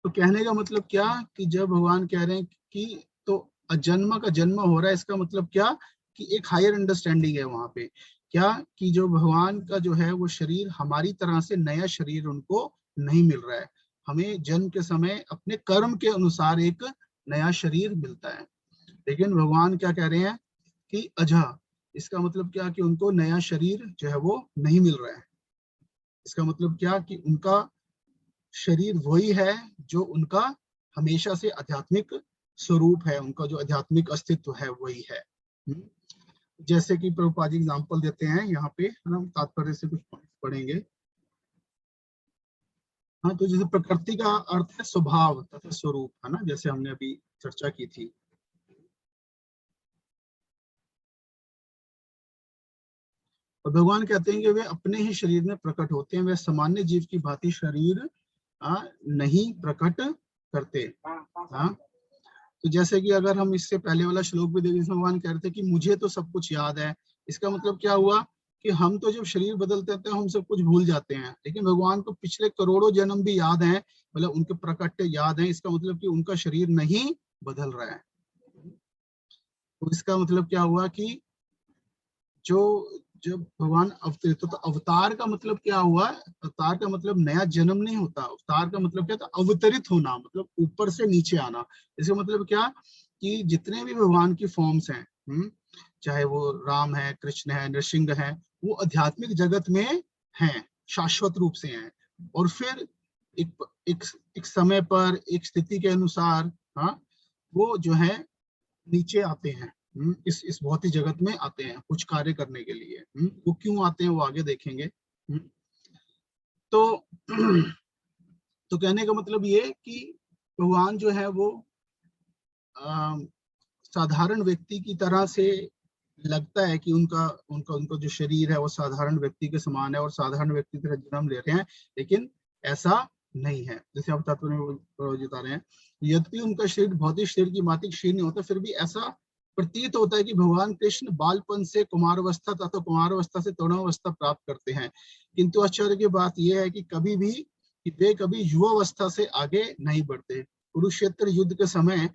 तो कहने का मतलब क्या कि जब भगवान कह रहे हैं कि तो अजन्म का जन्म हो रहा है, इसका मतलब क्या कि एक हायर अंडरस्टैंडिंग है वहां पे, क्या कि जो भगवान का जो है वो शरीर हमारी तरह से नया शरीर उनको नहीं मिल रहा है। हमें जन्म के समय अपने कर्म के अनुसार एक नया शरीर मिलता है, लेकिन भगवान क्या कह रहे हैं कि अजह, इसका मतलब क्या कि उनको नया शरीर जो है वो नहीं मिल रहा है। इसका मतलब क्या कि उनका शरीर वही है जो उनका हमेशा से आध्यात्मिक स्वरूप है, उनका जो आध्यात्मिक अस्तित्व है वही है। जैसे कि प्रभुपाद जी एग्जाम्पल देते हैं यहाँ पे, हम तात्पर्य से कुछ पॉइंट पढ़ेंगे। हाँ, तो जैसे प्रकृति का अर्थ है स्वभाव तथा स्वरूप, है ना, जैसे हमने अभी चर्चा की थी। और भगवान कहते हैं कि वे अपने ही शरीर में प्रकट होते हैं, वे सामान्य जीव की भांति शरीर नहीं प्रकट करते। हाँ, तो जैसे कि अगर हम इससे पहले वाला श्लोक भी देखें, भगवान कह रहे थे कि मुझे तो सब कुछ याद है। इसका मतलब क्या हुआ कि हम तो जब शरीर बदलते हैं हम सब कुछ भूल जाते हैं, लेकिन भगवान को पिछले करोड़ों जन्म भी याद हैं, मतलब उनके प्रकट याद हैं। इसका मतलब कि उनका शरीर नहीं बदल रहा है। तो इसका मतलब क्या हुआ कि जो जब भगवान अवतरित, तो अवतार का मतलब क्या हुआ? अवतार का मतलब नया जन्म नहीं होता, अवतार का मतलब क्या था? अवतरित होना, मतलब ऊपर से नीचे आना। इसका मतलब क्या कि जितने भी भगवान की फॉर्म्स हैं, चाहे वो राम है, कृष्ण है, नृसिंह है, वो आध्यात्मिक जगत में हैं, शाश्वत रूप से हैं, और फिर एक एक, एक समय पर एक स्थिति के अनुसार, हाँ, वो जो है नीचे आते हैं, इस भौतिक जगत में आते हैं कुछ कार्य करने के लिए। वो क्यों आते हैं वो आगे देखेंगे। तो तो कहने का मतलब ये कि भगवान जो है वो साधारण व्यक्ति की तरह से लगता है कि उनका उनका उनका जो शरीर है वो साधारण व्यक्ति के समान है और साधारण व्यक्ति की तरह जन्म ले रहे हैं, लेकिन ऐसा नहीं है। जैसे आप तत्व में बता रहे हैं, यद्यपि उनका शरीर भौतिक शरीर की मातिक क्षीण नहीं होता, फिर भी ऐसा प्रतीत होता है कि भगवान कृष्ण बालपन से कुमारावस्था तथा कुमारावस्था से तरुणावस्था प्राप्त करते हैं। किंतु आश्चर्य की बात यह है कि कभी भी वे कभी युवावस्था से आगे नहीं बढ़ते। कुरुक्षेत्र युद्ध के समय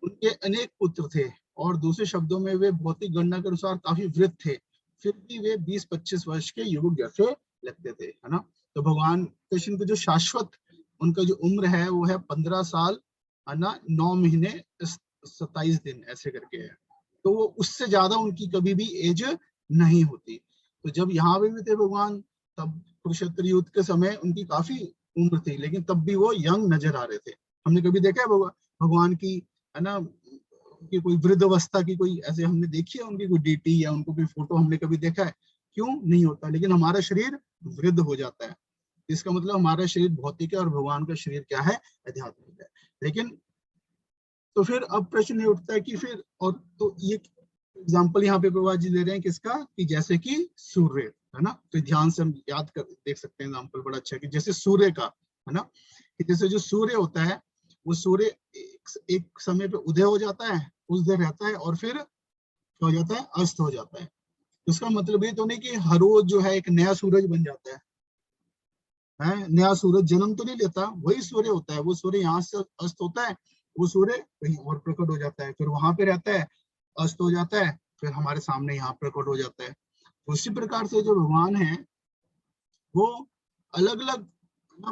उनके अनेक पुत्र थे, और दूसरे शब्दों में वे भौतिक गणना के अनुसार काफी वृद्ध थे, फिर भी वे 20-25 वर्ष के युवक जैसे लगते थे, है ना। तो भगवान कृष्ण की जो शाश्वत उनका जो उम्र है वो है 15 साल, है ना, 9 महीने 27 दिन ऐसे करके है। तो वो उससे ज्यादा उनकी कभी भी एज नहीं होती। तो जब यहाँ पे भी थे भगवान, तब कुरुक्षेत्र युद्ध के समय उनकी काफी उम्र थी, लेकिन तब भी वो यंग नजर आ रहे थे। हमने कभी देखा है भगवान की, है ना, कि कोई वृद्ध अवस्था की कोई ऐसे हमने देखी है उनकी कोई डीटी या उनको कोई फोटो हमने कभी देखा है? क्यों नहीं होता? लेकिन हमारा शरीर वृद्ध हो जाता है। इसका मतलब हमारा शरीर भौतिक है और भगवान का शरीर क्या है? आध्यात्मिक है। लेकिन तो फिर अब प्रश्न ये उठता है कि फिर, और तो ये एग्जाम्पल यहाँ पे प्रभुपाद जी दे रहे हैं किसका, कि जैसे कि सूर्य, है ना, तो ध्यान से हम याद कर देख सकते हैं एग्जाम्पल बड़ा अच्छा है कि जैसे सूर्य का, है ना, कि जैसे जो सूर्य होता है वो सूर्य एक समय पे उदय हो जाता है, उस देर रहता है, और फिर क्या हो जाता है? अस्त हो जाता है। उसका मतलब ये तो नहीं कि हर रोज जो है एक नया सूरज बन जाता है, नया सूरज जन्म तो नहीं लेता, वही सूर्य होता है। वो सूर्य यहाँ से अस्त होता है, वो सूर्य कहीं और प्रकट हो जाता है, फिर वहां पे रहता है, अस्त हो जाता है, फिर हमारे सामने यहाँ प्रकट हो जाता है। उसी प्रकार से जो भगवान है वो अलग अलग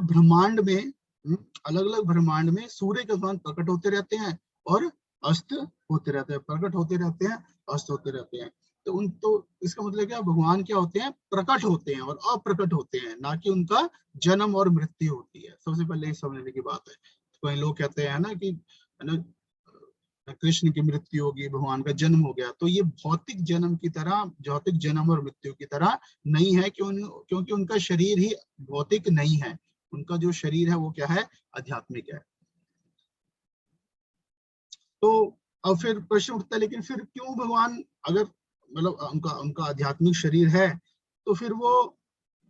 ब्रह्मांड में, अलग अलग ब्रह्मांड में सूर्य के समान प्रकट होते रहते हैं और अस्त होते रहते हैं, प्रकट होते रहते हैं, अस्त होते रहते हैं। तो उन तो इसका मतलब क्या, भगवान क्या होते हैं? प्रकट होते हैं और अप्रकट होते हैं, ना कि उनका जन्म और मृत्यु होती है। सबसे पहले ये समझने की बात है। तो कई लोग कहते हैं ना कि, है ना, कृष्ण की मृत्यु होगी, भगवान का जन्म हो गया, तो ये भौतिक जन्म की तरह, भौतिक जन्म और मृत्यु की तरह नहीं है, क्योंकि उनका शरीर ही भौतिक नहीं है। उनका जो शरीर है वो क्या है? आध्यात्मिक है। तो अब फिर प्रश्न उठता है, लेकिन फिर क्यों भगवान, अगर मतलब उनका उनका आध्यात्मिक शरीर है, तो फिर वो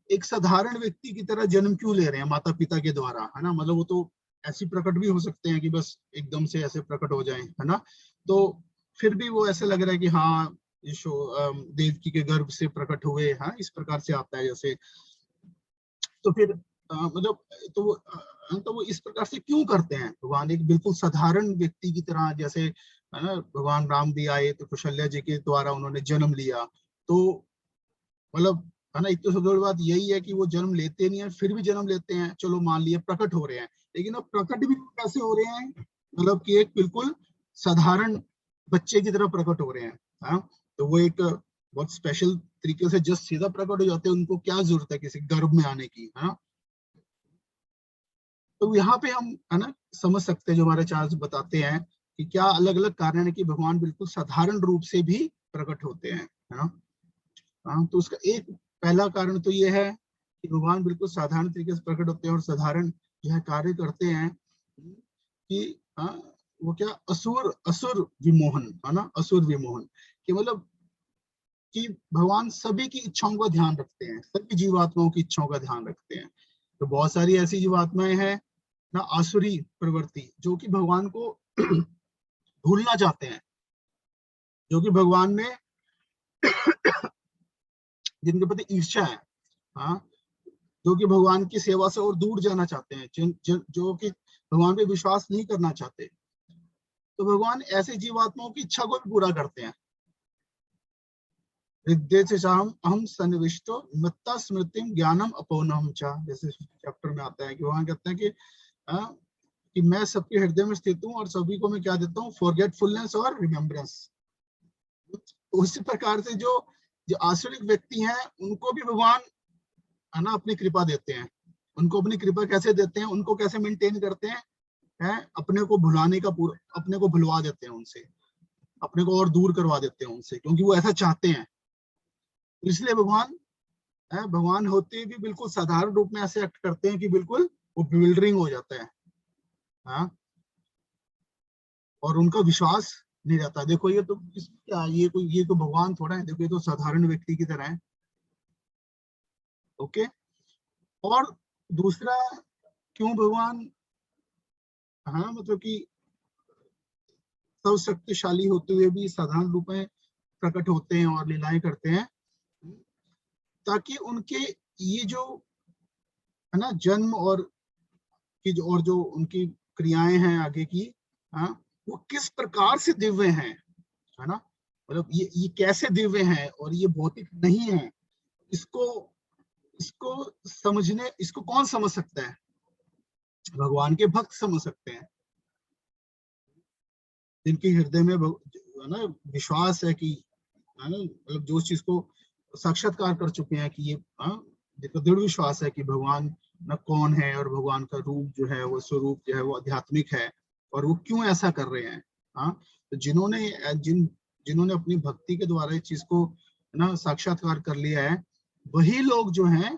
एक साधारण व्यक्ति की तरह जन्म क्यों ले रहे हैं माता पिता के द्वारा, है ना? मतलब वो तो ऐसी प्रकट भी हो सकते हैं कि बस एकदम से ऐसे प्रकट हो जाएं, है ना। तो फिर भी वो ऐसे लग रहा है कि हाँ, यशो देवकी के गर्भ से प्रकट हुए, हाँ, इस प्रकार से आता है जैसे। तो फिर मतलब तो तो वो इस प्रकार से क्यों करते हैं? भगवान एक बिल्कुल साधारण व्यक्ति की तरह, जैसे है ना, भगवान राम भी आए तो कौशल्या जी के द्वारा उन्होंने जन्म लिया, तो मतलब है ना, एक तो सबसे बड़ी बात यही है कि वो जन्म लेते नहीं है, फिर भी जन्म लेते हैं, चलो मान लिया प्रकट हो रहे हैं, लेकिन अब प्रकट भी कैसे हो रहे हैं? मतलब कि एक बिल्कुल साधारण बच्चे की तरह प्रकट हो रहे हैं। हाँ, तो वो एक बहुत स्पेशल तरीके से जस्ट सीधा प्रकट हो जाते हैं, उनको क्या जरूरत है किसी गर्भ में आने की? हाँ, तो यहाँ पे हम है ना समझ सकते हैं, जो हमारे चार्ज बताते हैं कि क्या अलग अलग कारण है कि भगवान बिल्कुल साधारण रूप से भी प्रकट होते हैं, है ना। हाँ, तो उसका एक पहला कारण तो ये है कि भगवान बिल्कुल साधारण तरीके से प्रकट होते हैं और साधारण जो है कार्य करते हैं कि हाँ, वो क्या असुर असुर विमोहन, है ना, असुर विमोहन, कि मतलब कि भगवान सभी की इच्छाओं का ध्यान रखते हैं, सभी जीवात्माओं की इच्छाओं का ध्यान रखते हैं। तो बहुत सारी ऐसी जीवात्माएं हैं ना, आसुरी प्रवृत्ति, जो कि भगवान को भूलना चाहते हैं, जो कि भगवान में जिनके प्रति ईर्ष्या है, हाँ, जो कि भगवान की सेवा से और दूर जाना चाहते हैं, जो कि भगवान पे विश्वास नहीं करना चाहते, तो भगवान ऐसे जीवात्माओं की इच्छा को भी पूरा करते हैं। हम सन्निविष्टो मत्ता स्मृतिम ज्ञानम अपोनम चा, जैसे चैप्टर में आता है कि वहां कहते हैं कि कि मैं सबके हृदय में स्थित हूँ और सभी को मैं क्या देता हूँ? फॉरगेटफुलनेस और रिमेम्बरेंस। तो उसी प्रकार से जो जो आश्रित व्यक्ति हैं, उनको भी भगवान है ना अपनी कृपा देते हैं। उनको अपनी कृपा कैसे देते हैं? उनको कैसे मेंटेन करते हैं? अपने को भुलाने का पूरा, अपने को भुलवा देते हैं उनसे, अपने को और दूर करवा देते हैं उनसे, क्योंकि वो ऐसा चाहते हैं। इसलिए भगवान भगवान होते भी बिल्कुल साधारण रूप में ऐसे एक्ट करते हैं कि बिल्कुल वो बिल्डरिंग हो जाता है। हाँ, और उनका विश्वास नहीं रहता। देखो ये तो क्या, ये तो भगवान थोड़ा है, देखो ये तो साधारण व्यक्ति की तरह है। ओके। और दूसरा, क्यों भगवान हाँ मतलब कि सर्वशक्तिशाली होते हुए भी साधारण रूप में प्रकट होते हैं और लीलाएं करते हैं, ताकि उनके ये जो है ना जन्म और की जो उनकी क्रियाएं हैं आगे की, हाँ, वो किस प्रकार से दिव्य हैं, है ना। मतलब ये कैसे दिव्य हैं और ये भौतिक नहीं है, इसको इसको समझने, इसको कौन समझ सकता है? भगवान के भक्त समझ सकते हैं, जिनके हृदय में है ना विश्वास है कि, है ना, मतलब जो चीज को साक्षात्कार कर चुके हैं कि ये, हाँ, जिनको दृढ़ विश्वास है कि भगवान न कौन है और भगवान का रूप जो है वो स्वरूप जो है वो आध्यात्मिक है, और वो क्यों ऐसा कर रहे हैं। हाँ, तो जिन्होंने अपनी भक्ति के द्वारा इस चीज को ना साक्षात्कार कर लिया है, वही लोग जो हैं,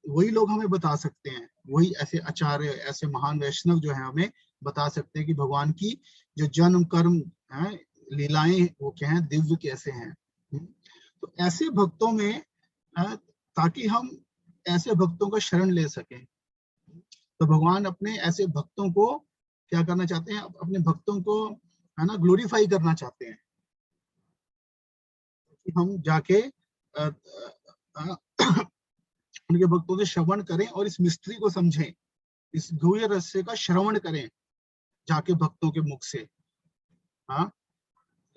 वही लोग हमें बता सकते हैं, वही ऐसे आचार्य, ऐसे महान वैष्णव जो है हमें बता सकते हैं कि भगवान की जो जन्म कर्म है, लीलाएं वो क्या है, दिव्य कैसे हैं। तो ऐसे भक्तों में ताकि हम ऐसे भक्तों का शरण ले सकें, तो भगवान अपने ऐसे भक्तों को क्या करना चाहते हैं? अपने भक्तों को है ना ग्लोरीफाई करना चाहते हैं, कि हम जाके उनके भक्तों से श्रवण करें और इस मिस्ट्री को समझें, इस दिव्य रहस्य का श्रवण करें जाके भक्तों के मुख से। हाँ,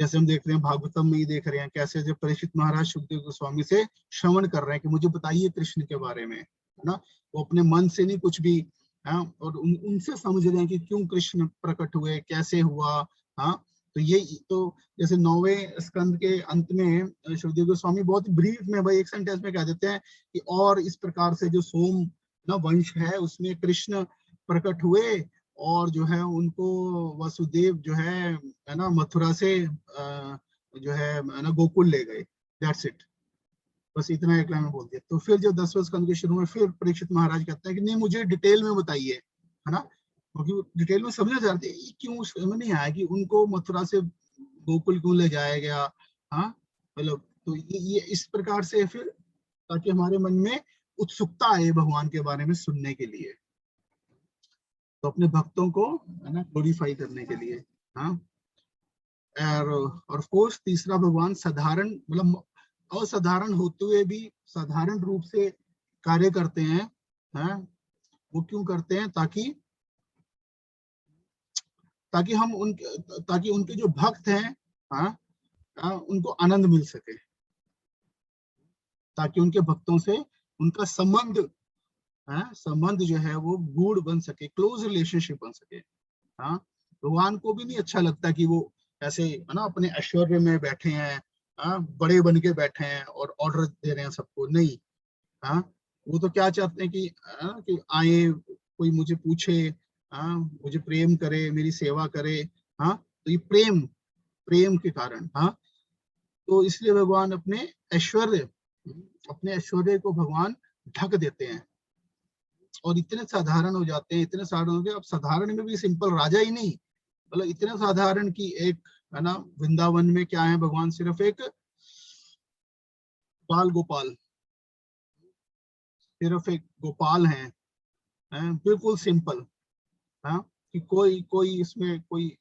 जैसे हम देख रहे हैं भागवतम में ही देख रहे हैं कैसे जो परीक्षित महाराज सुखदेव गोस्वामी से श्रवण कर रहे हैं कि मुझे बताइए कृष्ण के बारे में, है ना। वो अपने मन से नहीं कुछ भी, हाँ, और उनसे समझ रहे हैं कि क्यों कृष्ण प्रकट हुए, कैसे हुआ। हाँ, तो ये तो जैसे 9वें स्कंद के अंत में सुखदेव गोस्वामी बहुत ब्रीफ में भाई एक सेंटेंस में कह देते हैं कि और इस प्रकार से जो सोम ना वंश है उसमें कृष्ण प्रकट हुए, और जो है उनको वसुदेव जो है ना मथुरा से जो है ना गोकुल ले गए। दैट्स इट, बस इतना एक लाइन में बोल दिया। तो फिर जब 10वें स्कंद के शुरू में फिर परीक्षित महाराज कहते हैं कि नहीं मुझे डिटेल में बताइए, है ना, क्योंकि डिटेल में समझना चाहते हैं क्यों समझ नहीं आया कि उनको मथुरा से गोकुल क्यों ले जाया गया। हाँ, मतलब तो ये इस प्रकार से फिर, ताकि हमारे मन में उत्सुकता आए भगवान के बारे में सुनने के लिए, तो अपने भक्तों को है ना ग्लोरीफाई करने के लिए। हाँ, और ऑफ कोर्स तीसरा, भगवान साधारण मतलब असाधारण होते हुए भी साधारण रूप से कार्य करते हैं। हाँ, वो क्यों करते हैं? ताकि ताकि उनके जो भक्त हैं, हाँ, उनको आनंद मिल सके, ताकि उनके भक्तों से उनका संबंध जो है वो गूढ़ बन सके, क्लोज रिलेशनशिप बन सके। हाँ, भगवान को भी नहीं अच्छा लगता कि वो ऐसे है ना अपने ऐश्वर्य में बैठे हैं, बड़े बन के बैठे हैं और ऑर्डर दे रहे हैं सबको, नहीं। हाँ, वो तो क्या चाहते हैं कि आए, कोई मुझे पूछे, मुझे प्रेम करे, मेरी सेवा करे। हाँ, तो ये प्रेम प्रेम के कारण, हाँ, तो इसलिए भगवान ऐश्वर्य अपने ऐश्वर्य को भगवान ढक देते हैं और इतने साधारण हो जाते हैं, इतने साधारण हो गए। अब साधारण में भी सिंपल राजा ही नहीं, मतलब इतने साधारण की एक, है ना, वृंदावन में क्या है, भगवान सिर्फ एक बाल गोपाल, सिर्फ एक गोपाल हैं, बिल्कुल सिंपल। हाँ, कि कोई कोई इसमें कोई,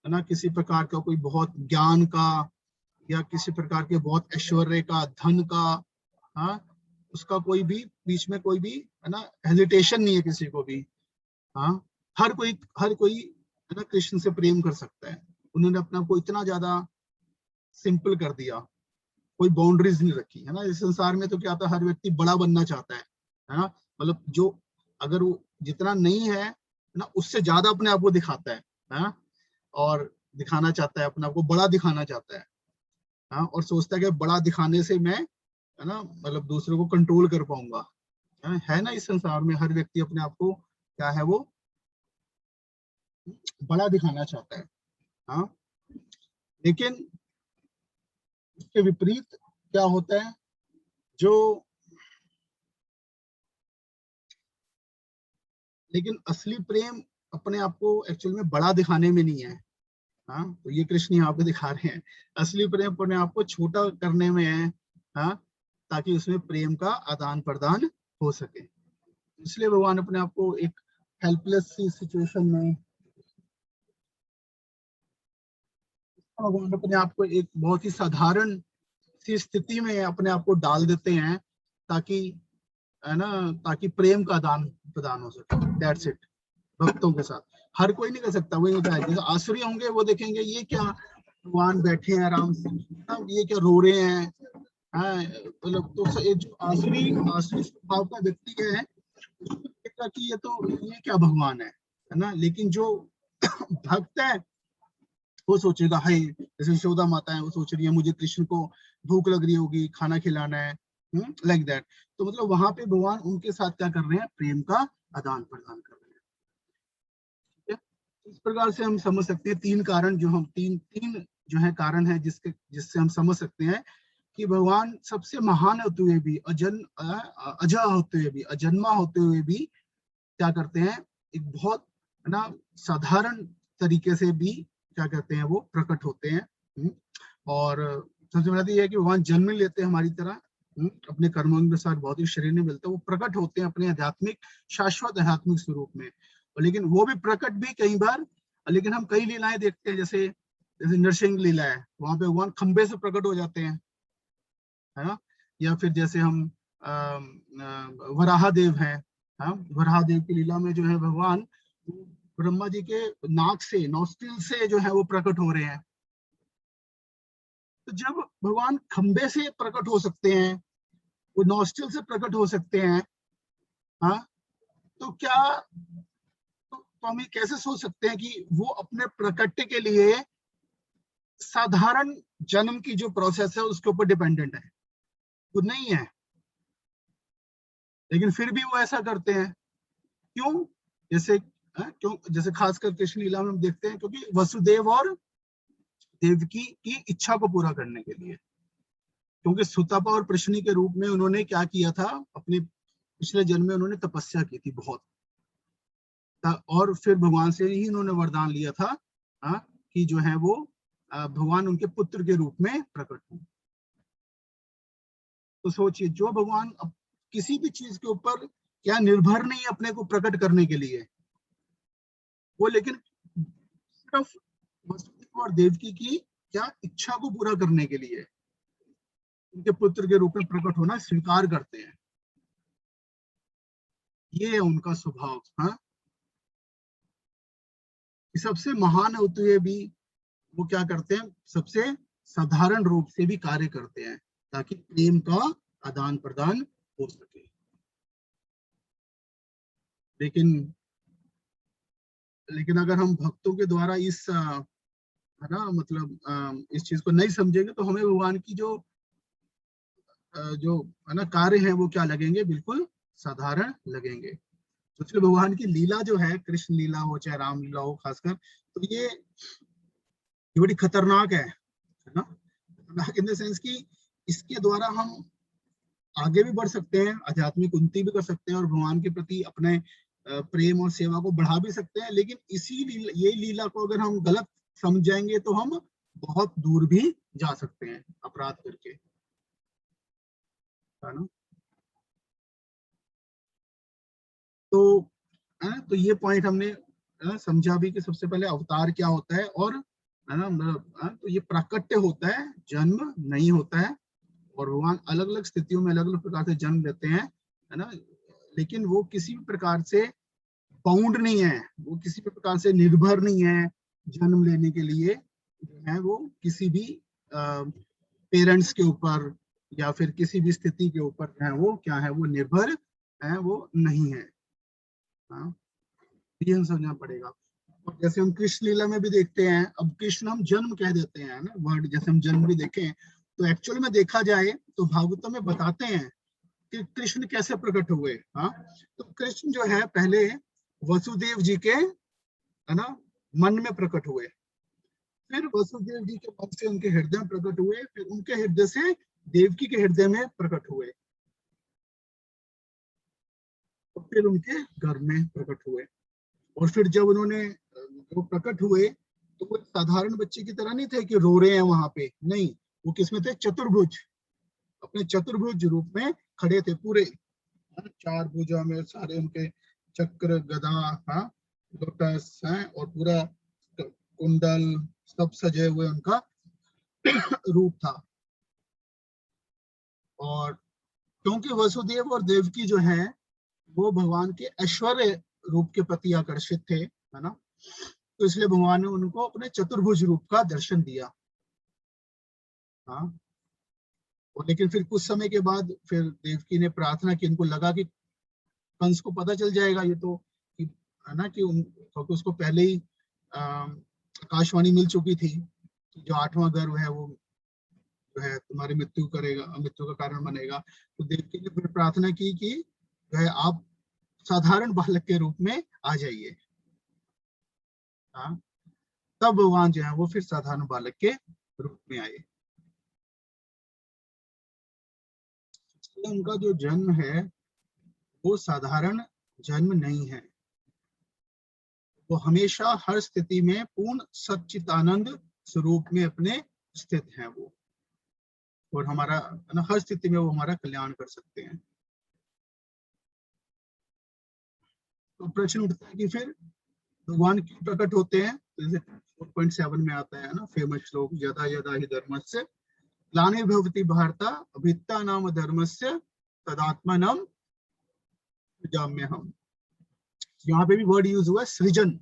है ना, किसी प्रकार का कोई बहुत ज्ञान का या किसी प्रकार के बहुत ऐश्वर्य का, धन का, हाँ, उसका कोई भी बीच में कोई भी, है ना, हेजिटेशन नहीं है किसी को भी। हाँ, हर कोई है ना कृष्ण से प्रेम कर सकता है। उन्होंने अपना को इतना ज्यादा सिंपल कर दिया, कोई बाउंड्रीज नहीं रखी, है ना। इस संसार में तो क्या था, हर व्यक्ति बड़ा बनना चाहता है ना, मतलब जो, अगर वो जितना नहीं है ना, उससे ज्यादा अपने आप को दिखाता है, और दिखाना चाहता है, अपने आप को बड़ा दिखाना चाहता है। हाँ, और सोचता है कि बड़ा दिखाने से मैं, है ना, मतलब दूसरों को कंट्रोल कर पाऊंगा। है ना, इस संसार में हर व्यक्ति अपने आप को क्या है, वो बड़ा दिखाना चाहता है। हाँ, लेकिन इसके विपरीत क्या होता है, जो, लेकिन असली प्रेम अपने आप को एक्चुअल में बड़ा दिखाने में नहीं है। हाँ, तो ये कृष्ण यहाँ पे दिखा रहे हैं, असली प्रेम अपने आप को छोटा करने में है। हाँ, ताकि उसमें प्रेम का आदान प्रदान हो सके। इसलिए भगवान अपने आप को एक हेल्पलेस सी सिचुएशन में, भगवान अपने आप को एक बहुत ही साधारण सी स्थिति में अपने आप को डाल देते हैं, ताकि, है ना, ताकि प्रेम का आदान प्रदान हो सके। That's it. भक्तों के साथ हर कोई नहीं कर सकता, वही होता है। जैसे आसुरी होंगे, वो देखेंगे ये क्या, भगवान बैठे हैं आराम से, ये क्या रो रहे हैं, मतलब तो ये जो आसुरी आसुरी स्वभाव का व्यक्ति है, कि ये क्या भगवान है ना। लेकिन जो भक्त है, वो सोचेगा, हाय, जैसे यशोदा माता है, वो सोच रही है मुझे कृष्ण को भूख लग रही होगी, खाना खिलाना है, लाइक दैट। तो मतलब वहां पे भगवान उनके साथ क्या कर रहे हैं, प्रेम का आदान प्रदान कर रहे हैं। ठीक है, इस प्रकार से हम समझ सकते हैं तीन कारण, जो हम तीन तीन जो है कारण है, जिससे हम समझ सकते हैं कि भगवान सबसे महान होते हुए भी, अजय होते हुए भी, अजन्मा होते हुए भी क्या करते हैं, एक बहुत, है ना, साधारण तरीके से भी क्या कहते हैं, वो प्रकट होते हैं। और सबसे बड़ा ये है कि भगवान जन्म लेते हैं हमारी तरह, अपने कर्मों के साथ भौतिक शरीर नहीं मिलता, वो प्रकट होते हैं अपने आध्यात्मिक, शाश्वत आध्यात्मिक स्वरूप में। लेकिन वो भी प्रकट भी कई बार, लेकिन हम कई लीलाएं देखते हैं, जैसे जैसे नरसिंह लीला है, वहां पे भगवान खंबे से प्रकट हो जाते हैं, है ना। या फिर जैसे हम वराह देव है, हाँ, वराह देव की लीला में जो है भगवान ब्रह्मा जी के नाक से, नॉस्ट्रिल से जो है वो प्रकट हो रहे हैं। तो जब भगवान खंबे से प्रकट हो सकते हैं, वो नॉस्ट्रिल से प्रकट हो सकते हैं, हाँ, तो क्या, तो हम ये कैसे सोच सकते हैं कि वो अपने प्रकट के लिए साधारण जन्म की जो प्रोसेस है उसके ऊपर डिपेंडेंट है? वो नहीं है। लेकिन फिर भी वो ऐसा करते हैं, क्यों? जैसे, क्यों, जैसे खासकर कृष्ण लीला में हम देखते हैं, क्योंकि वसुदेव और देवकी की इच्छा को पूरा करने के लिए। क्योंकि सुतपा और प्रश्नी के रूप में उन्होंने क्या किया था, अपने पिछले जन्म में उन्होंने तपस्या की थी बहुत, और फिर भगवान से ही उन्होंने वरदान लिया था, कि जो है वो भगवान उनके पुत्र के रूप में प्रकट हो। तो सोचिए, जो भगवान अब किसी भी चीज के ऊपर क्या निर्भर नहीं है अपने को प्रकट करने के लिए, वो लेकिन सिर्फ वसुदेव और देवकी की क्या इच्छा को पूरा करने के लिए उनके पुत्र के रूप में प्रकट होना स्वीकार करते हैं। ये है उनका स्वभाव। हाँ, सबसे महान होते हुए भी वो क्या करते हैं, सबसे साधारण रूप से भी कार्य करते हैं ताकि प्रेम का आदान प्रदान हो सके। लेकिन लेकिन अगर हम भक्तों के द्वारा इस है ना, मतलब इस चीज को नहीं समझेंगे तो हमें भगवान की जो है ना कार्य है वो क्या लगेंगे, बिल्कुल साधारण लगेंगे। तो इसलिए भगवान की लीला जो है, कृष्ण लीला हो चाहे राम लीला हो खासकर, तो ये बड़ी खतरनाक है ना। खतरनाक इन द सेंस कि इसके द्वारा हम आगे भी बढ़ सकते हैं, आध्यात्मिक उन्नति भी कर सकते हैं और भगवान के प्रति अपने प्रेम और सेवा को बढ़ा भी सकते हैं। लेकिन ये लीला को अगर हम गलत समझेंगे तो हम बहुत दूर भी जा सकते हैं अपराध करके, है ना। तो तो ये पॉइंट हमने समझा भी कि सबसे पहले अवतार क्या होता है, और है ना, मतलब तो ये प्राकट्य होता है, जन्म नहीं होता है। और भगवान अलग अलग स्थितियों में अलग अलग प्रकार से जन्म लेते हैं, है ना। लेकिन वो किसी भी प्रकार से बाउंड नहीं है, वो किसी भी प्रकार से निर्भर नहीं है जन्म लेने के लिए, जो है वो किसी भी पेरेंट्स के ऊपर या फिर किसी भी स्थिति के ऊपर है वो क्या है, वो निर्भर है, वो नहीं है। हाँ, ये हम समझना पड़ेगा। और जैसे हम कृष्ण लीला में भी देखते हैं, अब कृष्ण हम जन्म कह देते हैं ना, वर्ड जैसे हम जन्म भी देखें, तो एक्चुअल में देखा जाए तो भागवतम में बताते हैं कि कृष्ण कैसे प्रकट हुए। हाँ, तो कृष्ण जो है पहले वसुदेव जी के, है ना, मन में प्रकट हुए, फिर वसुदेव जी के मन से उनके हृदय में प्रकट हुए, फिर उनके हृदय से देवकी के हृदय में प्रकट हुए, और फिर उनके घर में प्रकट हुए। और फिर जब उन्होंने वो प्रकट हुए तो वो साधारण बच्चे की तरह नहीं थे कि रो रहे हैं वहां पे, नहीं, वो किसमें थे, चतुर्भुज, अपने चतुर्भुज रूप में खड़े थे पूरे, चार भुजा में सारे उनके चक्र गदा, हाँ, लोटस है, और पूरा कुंडल सब सजे हुए उनका रूप था। और क्योंकि वसुदेव और देवकी जो है वो भगवान के ऐश्वर्य रूप के प्रति आकर्षित थे, है ना, तो इसलिए भगवान ने उनको अपने चतुर्भुज रूप का दर्शन दिया। हाँ, और लेकिन फिर कुछ समय के बाद फिर देवकी ने प्रार्थना की, उनको लगा कि कंस को पता चल जाएगा ये तो, कि है ना, कि क्योंकि उसको पहले ही आकाशवाणी मिल चुकी थी कि जो 8वां गर्भ है वो जो है तुम्हारी मृत्यु करेगा, मृत्यु का कारण बनेगा। तो देवकी ने फिर प्रार्थना की कि जो है आप साधारण बालक के रूप में आ जाइए। हाँ, तब भगवान जो है वो फिर साधारण बालक के रूप में आए। उनका जो जन्म है वो साधारण जन्म नहीं है, वो हमेशा हर स्थिति में पूर्ण सच्चिदानंद स्वरूप में अपने स्थित है वो, और हमारा हर स्थिति में वो हमारा कल्याण कर सकते हैं। तो प्रश्न उठता है कि फिर भगवान क्यों प्रकट होते हैं, तो जैसे 4.7 में आता है ना फेमस श्लोक, यदा यदा ही धर्मस्य ग्लानिर्भवति भारत अभीत्ता नाम धर्मस्य तदात्मानं सृजाम्यहम्। यहाँ पे भी वर्ड यूज हुआ है सृजन,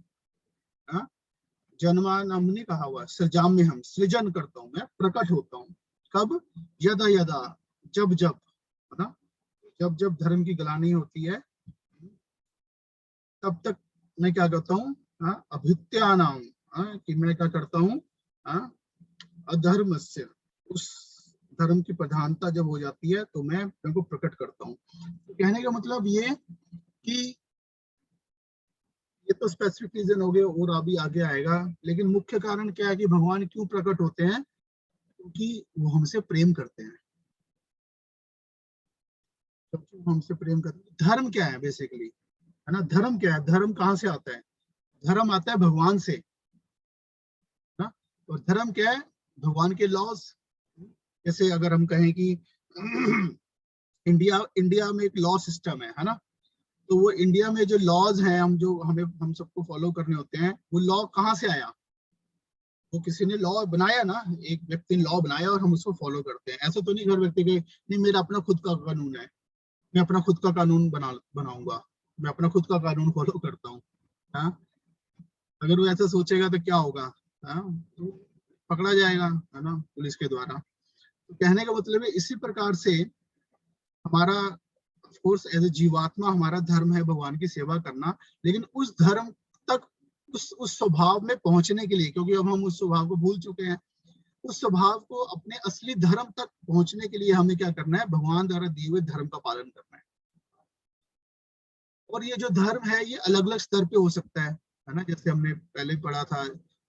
जन्मानम नहीं कहा हुआ, सृजाम्य, हम सृजन करता हूँ, मैं प्रकट होता हूँ। कब, यदा यदा, जब जब, है ना, जब जब धर्म की ग्लानि होती है तब तक मैं क्या करता हूँ, अभित्यानाम, कि मैं क्या करता हूँ, अधर्म से, उस धर्म की प्रधानता जब हो जाती है तो मैं उनको प्रकट करता हूँ। तो कहने का मतलब ये कि ये तो स्पेसिफिक रीजन हो गए और अभी आगे आएगा, लेकिन मुख्य कारण क्या है कि भगवान क्यों प्रकट होते हैं, क्योंकि वो हमसे प्रेम करते हैं। क्योंकि वो हमसे प्रेम करते हैं। धर्म क्या है बेसिकली, है ना, धर्म क्या है, धर्म कहाँ से आता है, धर्म आता है भगवान से ना। और धर्म क्या है, भगवान के लॉज। जैसे अगर हम कहें कि इंडिया इंडिया में एक लॉ सिस्टम है ना, तो वो इंडिया में जो लॉज हैं हम सबको फॉलो करने होते हैं, वो लॉ कहाँ से आया, वो किसी ने लॉ बनाया ना, एक व्यक्ति ने लॉ बनाया और हम उसको फॉलो करते हैं। ऐसा तो नहीं हर व्यक्ति के नहीं मेरा अपना खुद का कानून है, मैं अपना खुद का कानून बनाऊंगा। मैं अपना खुद का कानून फॉलो करता हूँ। हाँ, अगर वो ऐसा सोचेगा तो क्या होगा? हाँ, तो पकड़ा जाएगा, है ना, पुलिस के द्वारा। तो कहने का मतलब है इसी प्रकार से हमारा ऑफ कोर्स एज ए जीवात्मा हमारा धर्म है भगवान की सेवा करना, लेकिन उस धर्म तक उस स्वभाव में पहुंचने के लिए, क्योंकि अब हम उस स्वभाव को भूल चुके हैं, उस स्वभाव को अपने असली धर्म तक पहुंचने के लिए हमें क्या करना है? भगवान द्वारा दिए हुए धर्म का पालन करना है। और ये जो धर्म है ये अलग अलग स्तर पे हो सकता है ना, जैसे हमने पहले पढ़ा था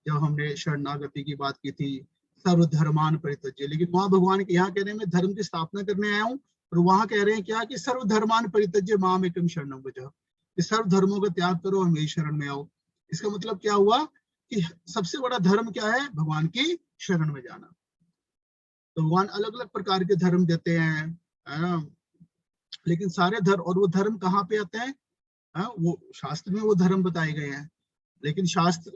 जब हमने शरणागति की बात की थी, सर्वधर्मान परित्यज्य, लेकिन वहां भगवान के यहाँ कह रहे हैं मैं धर्म की स्थापना करने आया हूँ, और वहां कह रहे हैं क्या कि सर्वधर्मान परित्यज्य माम एकम शरणम व्रज, कि सर्व धर्मों का त्याग करो और मेरी शरण में आओ। इसका मतलब क्या हुआ कि सबसे बड़ा धर्म क्या है? भगवान की शरण में जाना। तो भगवान अलग अलग प्रकार के धर्म देते हैं, है ना, लेकिन सारे धर्म, और वो धर्म कहाँ पे आते हैं? हाँ, वो शास्त्र में वो धर्म बताए गए हैं, लेकिन शास्त्र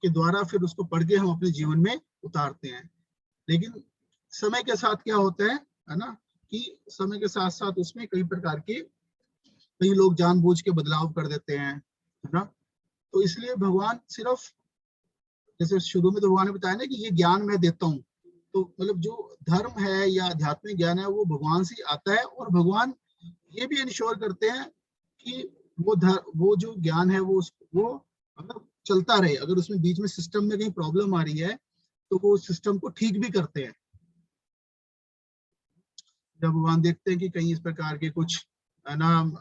के द्वारा फिर उसको पढ़ के हम अपने जीवन में उतारते हैं। लेकिन समय के साथ क्या होता है ना, कि समय के साथ साथ उसमें कई प्रकार के, कई लोग जानबूझ के बदलाव कर देते हैं, है ना। तो इसलिए भगवान सिर्फ, जैसे शुरू में तो भगवान ने बताया ना कि ये ज्ञान मैं देता हूँ, तो मतलब जो धर्म है या आध्यात्मिक ज्ञान है वो भगवान से आता है, और भगवान ये भी इंश्योर करते हैं कि वो जो ज्ञान है वो अगर चलता रहे, अगर उसमें बीच में सिस्टम में कहीं प्रॉब्लम आ रही है तो वो सिस्टम को ठीक भी करते हैं। जब भगवान देखते हैं कि कहीं इस प्रकार के कुछ, है ना,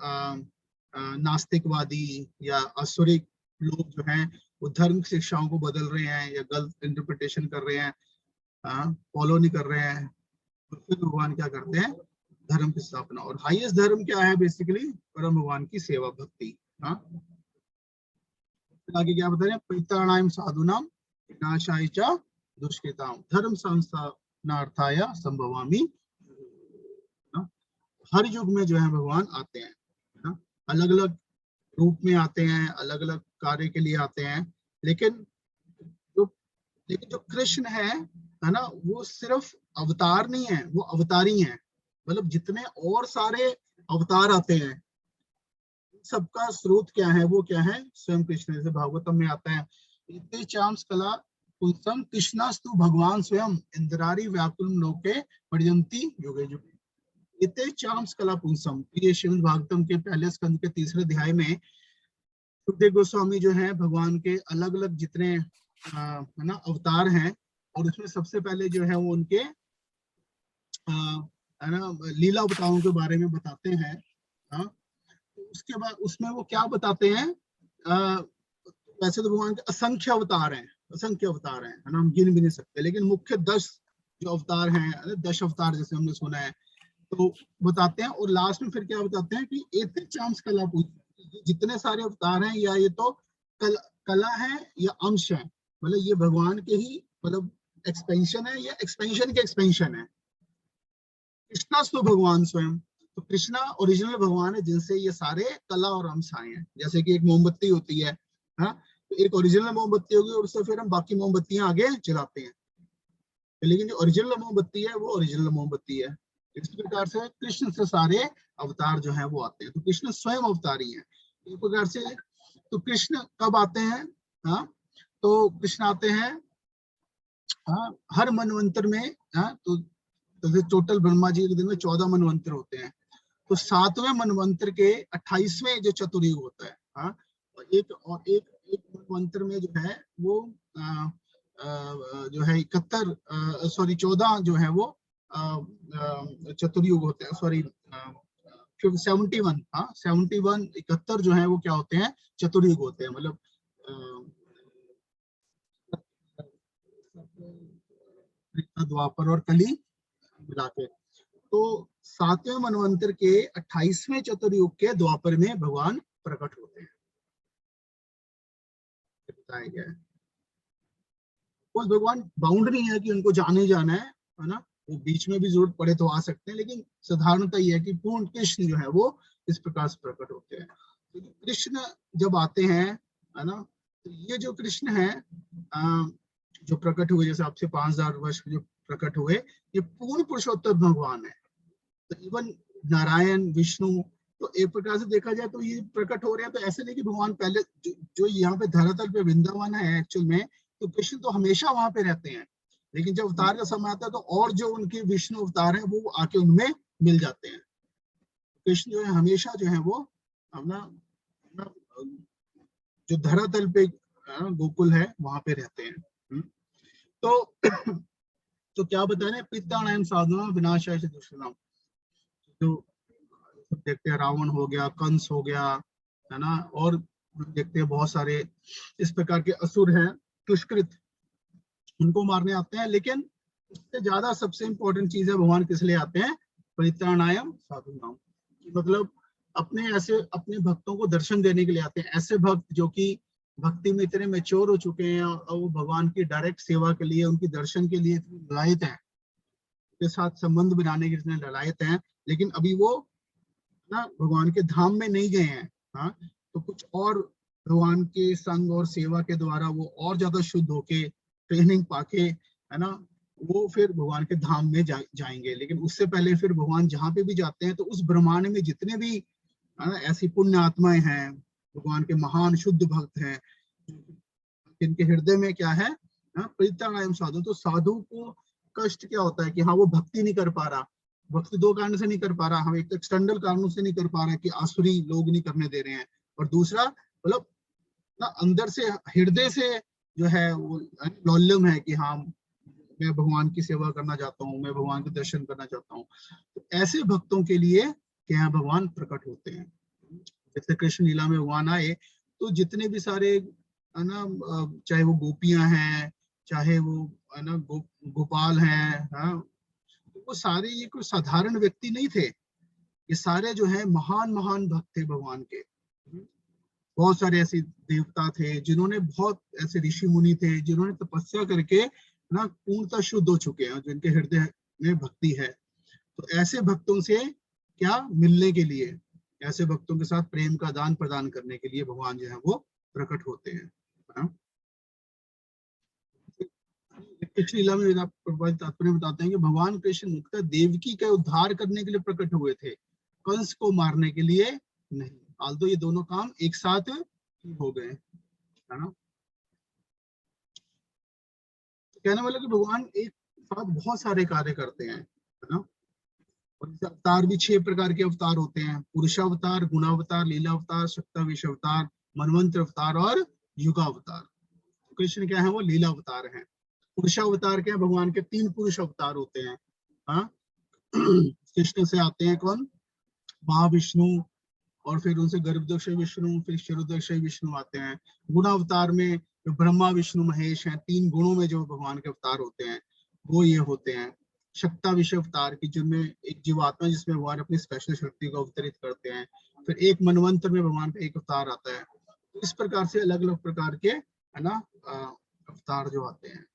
नास्तिकवादी या असुरिक लोग जो हैं वो धर्म शिक्षाओं को बदल रहे हैं या गलत इंटरप्रिटेशन कर रहे हैं, फॉलो नहीं कर रहे हैं, तो फिर भगवान क्या करते हैं? धर्म की स्थापना। और हाईएस्ट धर्म क्या है? बेसिकली परम भगवान की सेवा भक्ति। हाँ, आगे क्या बता रहे हैं? परित्राणाय साधूनाम विनाशाय च दुष्कृताम धर्म संस्थापनार्थाय संभवामि। हर युग में जो है भगवान आते हैं, है ना, अलग अलग रूप में आते हैं, अलग अलग कार्य के लिए आते हैं, लेकिन जो लेकिन जो कृष्ण है ना, वो सिर्फ अवतार नहीं है, वो अवतारी हैं। मतलब जितने और सारे अवतार आते हैं सबका स्रोत क्या है? वो क्या है? स्वयं कृष्ण। जैसे भागवतम में आता है, इते चांस कला पुंसम कृष्णास्तु भगवान स्वयं इंद्रारी व्याकुलम लोके पर्यंती युगे युगे। इते चांस कला पुंसम, ये श्रीमद् भागवतम के पहले स्कंद के तीसरे अध्याय में सुखदेव गोस्वामी जो है भगवान के अलग अलग जितने है ना अवतार हैं, और उसमें सबसे पहले जो है वो उनके है ना लीला अवतारों के बारे में बताते हैं। हाँ, उसके बाद उसमें वो क्या बताते हैं? वैसे तो भगवान के असंख्य अवतार हैं, असंख्य अवतार हैं, है ना, हम गिन भी नहीं सकते, लेकिन मुख्य 10 जो अवतार हैं, 10 अवतार जैसे हमने सुना है, तो बताते हैं। और लास्ट में फिर क्या बताते हैं कि एते चांस कला पूज, जितने सारे अवतार हैं या ये तो कला है या अंश है, मतलब ये भगवान के ही मतलब एक्सपेंशन है या एक्सपेंशन के एक्सपेंशन है। कृष्णा तो भगवान स्वयं, तो कृष्णा ओरिजिनल भगवान है जिनसे ये सारे कला और अंश आए हैं। जैसे कि एक मोमबत्ती होती है, हाँ, तो एक ओरिजिनल मोमबत्ती होगी और उससे फिर हम बाकी मोमबत्तियां आगे चलाते हैं, लेकिन जो ओरिजिनल मोमबत्ती है वो ओरिजिनल मोमबत्ती है। इस प्रकार से कृष्ण से सारे अवतार जो हैं वो आते हैं, तो कृष्ण स्वयं अवतारी हैं एक प्रकार से। तो कृष्ण कब आते हैं? हाँ, तो कृष्ण आते हैं हाँ हर मनवंतर में। हाँ, तो टोटल ब्रह्मा जी के दिन में 14 मनवंतर होते हैं, तो 7वें मनवंतर के 28वें जो चतुर्युग होता है, हाँ, एक मनवंतर में जो है वो जो है 14 जो है वो चतुर्युग होते हैं, सॉरी 71, हाँ 71 71 जो है वो क्या होते हैं? चतुर्युग होते हैं, मतलब द्वापर और कली मिला के। तो 7वें मनवंतर के 28वें चतुर्युग के द्वापर में भगवान प्रकट होते हैं, बताया गया है। उस भगवान बाउंड नहीं है कि उनको जाने जाना है ना, वो बीच में भी जरूरत पड़े तो आ सकते हैं, लेकिन साधारणता यह है कि पूर्ण कृष्ण जो है वो इस प्रकार से प्रकट होते हैं। तो कृष्ण जब आते हैं, है ना, तो ये जो कृष्ण है जो प्रकट हुए, जैसे आपसे 5000 वर्ष जो प्रकट हुए, ये पूर्ण पुरुषोत्तम भगवान है। तो इवन नारायण विष्णु तो एक प्रकार से देखा जाए तो ये प्रकट हो रहे हैं, तो ऐसे नहीं कि भगवान पहले जो यहाँ पे धरातल पे वृंदावन है एक्चुअल में, तो कृष्ण तो हमेशा वहां पे रहते हैं, लेकिन जब अवतार का समय आता है तो और जो उनके विष्णु अवतार है वो आके उनमें मिल जाते हैं। कृष्ण जो है हमेशा जो है वो अपना जो धरातल पे गोकुल है वहां पे रहते हैं। तो तो क्या बता रहे हैं, पितानाम साधुना विनाशाय च दुष्कृताम। तो देखते हैं रावण हो गया, कंस हो गया, है ना, और देखते हैं बहुत सारे इस प्रकार के असुर हैं दुष्कृत, उनको मारने आते हैं। लेकिन उससे ज्यादा सबसे इंपॉर्टेंट चीज है, भगवान किस लिए आते हैं, परित्राणायम साधुनाम, मतलब अपने भक्तों को दर्शन देने के लिए आते हैं। ऐसे भक्त जो कि भक्ति में इतने मैच्योर हो चुके हैं और वो भगवान की डायरेक्ट सेवा के लिए, उनकी दर्शन के लिए ललायत हैं, के साथ संबंध बनाने के लिए ललायत हैं, लेकिन अभी वो ना भगवान के धाम में नहीं गए हैं। हाँ, तो कुछ और भगवान के संग और सेवा के द्वारा वो और ज्यादा शुद्ध होके, ट्रेनिंग पाके, है ना, वो फिर भगवान के धाम में जाएंगे। लेकिन उससे पहले फिर भगवान जहाँ पे भी जाते हैं तो उस ब्रह्मांड में जितने भी ऐसी पुण्य आत्माएं हैं, भगवान के महान शुद्ध भक्त हैं, जिनके हृदय में क्या है, परित्राणायम साधु, तो साधु को कष्ट क्या होता है कि हाँ वो भक्ति नहीं कर पा रहा। भक्ति दो कारण से नहीं कर पा रहा, हम एक एक्सटर्नल कारणों से नहीं कर पा रहा कि आसुरी लोग नहीं करने दे रहे हैं, और दूसरा मतलब ना अंदर से हृदय से जो है वो लौल्यम है कि हाँ मैं भगवान की सेवा करना चाहता हूँ, मैं भगवान के दर्शन करना चाहता हूँ। तो ऐसे भक्तों के लिए क्या भगवान प्रकट होते हैं। जैसे कृष्ण लीला में भगवान आए तो जितने भी सारे है ना, चाहे वो गोपियां हैं, चाहे वो है ना गोपाल हैं, हाँ, वो सारे ये कोई साधारण व्यक्ति नहीं थे, ये सारे जो है महान महान भक्त थे भगवान के। बहुत सारे ऐसे देवता थे जिन्होंने, बहुत ऐसे ऋषि मुनि थे जिन्होंने तपस्या करके ना पूर्णतः शुद्ध हो चुके हैं, जिनके हृदय में भक्ति है। तो ऐसे भक्तों से क्या मिलने के लिए, ऐसे भक्तों के साथ प्रेम का दान प्रदान करने के लिए भगवान जो है वो प्रकट होते हैं। कृष्ण लीला में तात्पर्य बताते हैं कि भगवान कृष्ण मुख्यतः देवकी का उद्धार करने के लिए प्रकट हुए थे, कंस को मारने के लिए नहीं। आल्दो ये दोनों काम एक साथ हो गए, है ना। कहने वाला कि भगवान एक साथ बहुत सारे कार्य करते हैं, है ना। और इसे अवतार भी 6 प्रकार के अवतार होते हैं, पुरुषावतार, गुणावतार, लीलावतार, सप्ताविश अवतार, मनवंतर अवतार और युगावतार। कृष्ण क्या है, वो लीला अवतार है। पुरुषावतार क्या है, भगवान के 3 पुरुष अवतार होते हैं। हाँ, कृष्ण से आते हैं कौन, महाविष्णु, और फिर उनसे गर्भदक्ष विष्णु, फिर क्षीरोदक्ष विष्णु आते हैं। गुणावतार में जो ब्रह्मा विष्णु महेश हैं, 3 गुणों में जो भगवान के अवतार होते हैं वो ये होते हैं। शक्ता विषय अवतार की, जिनमें एक जीवात्मा जिसमें भगवान अपनी स्पेशल शक्ति को अवतरित करते हैं। फिर एक मनवंतर में भगवान का एक अवतार आता है। तो इस प्रकार से अलग अलग प्रकार के, है ना, अवतार जो आते हैं।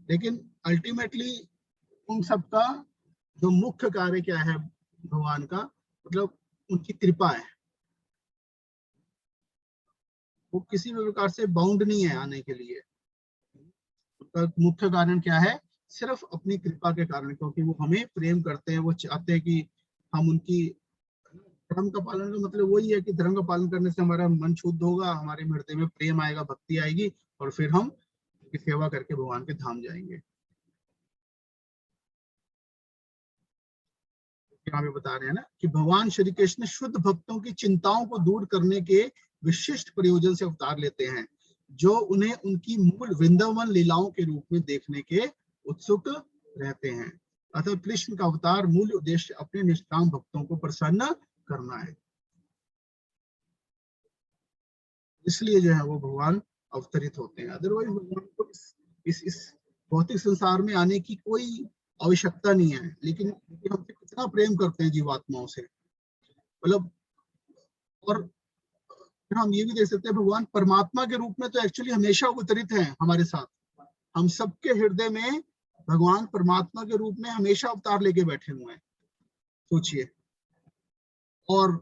लेकिन अल्टीमेटली उन सबका जो मुख्य कार्य क्या है भगवान का, मतलब उनकी कृपा है। वो किसी भी प्रकार से बाउंड नहीं है आने के लिए। उसका मुख्य कारण क्या है, सिर्फ अपनी कृपा के कारण, क्योंकि वो हमें प्रेम करते हैं, वो चाहते हैं कि हम उनकी धर्म का पालन, का मतलब वही है कि धर्म का पालन करने से हमारा मन शुद्ध होगा, हमारे हृदय में प्रेम आएगा, भक्ति आएगी, और फिर हम उनकी सेवा करके भगवान के धाम जाएंगे। यहाँ पे बता रहे हैं ना कि भगवान श्री कृष्ण शुद्ध भक्तों की चिंताओं को दूर करने के विशिष्ट प्रयोजन से अवतार लेते हैं, जो उन्हें उनकी मूल वृंदावन लीलाओं के रूप में देखने के उत्सुक रहते हैं। अतः कृष्ण का अवतार मूल उद्देश्य अपने निष्काम भक्तों को प्रसन्न करना है, इसलिए जो है वो भगवान अवतरित होते हैं। अदरवाइज भगवान को इस भौतिक संसार में आने की कोई आवश्यकता नहीं है। लेकिन हमसे कितना प्रेम करते हैं जीवात्माओं से, मतलब, और हम ये भी देख सकते हैं भगवान परमात्मा के रूप में तो एक्चुअली हमेशा अवतरित हैं हमारे साथ। हम सबके हृदय में भगवान परमात्मा के रूप में हमेशा अवतार लेके बैठे हुए हैं, सोचिए। और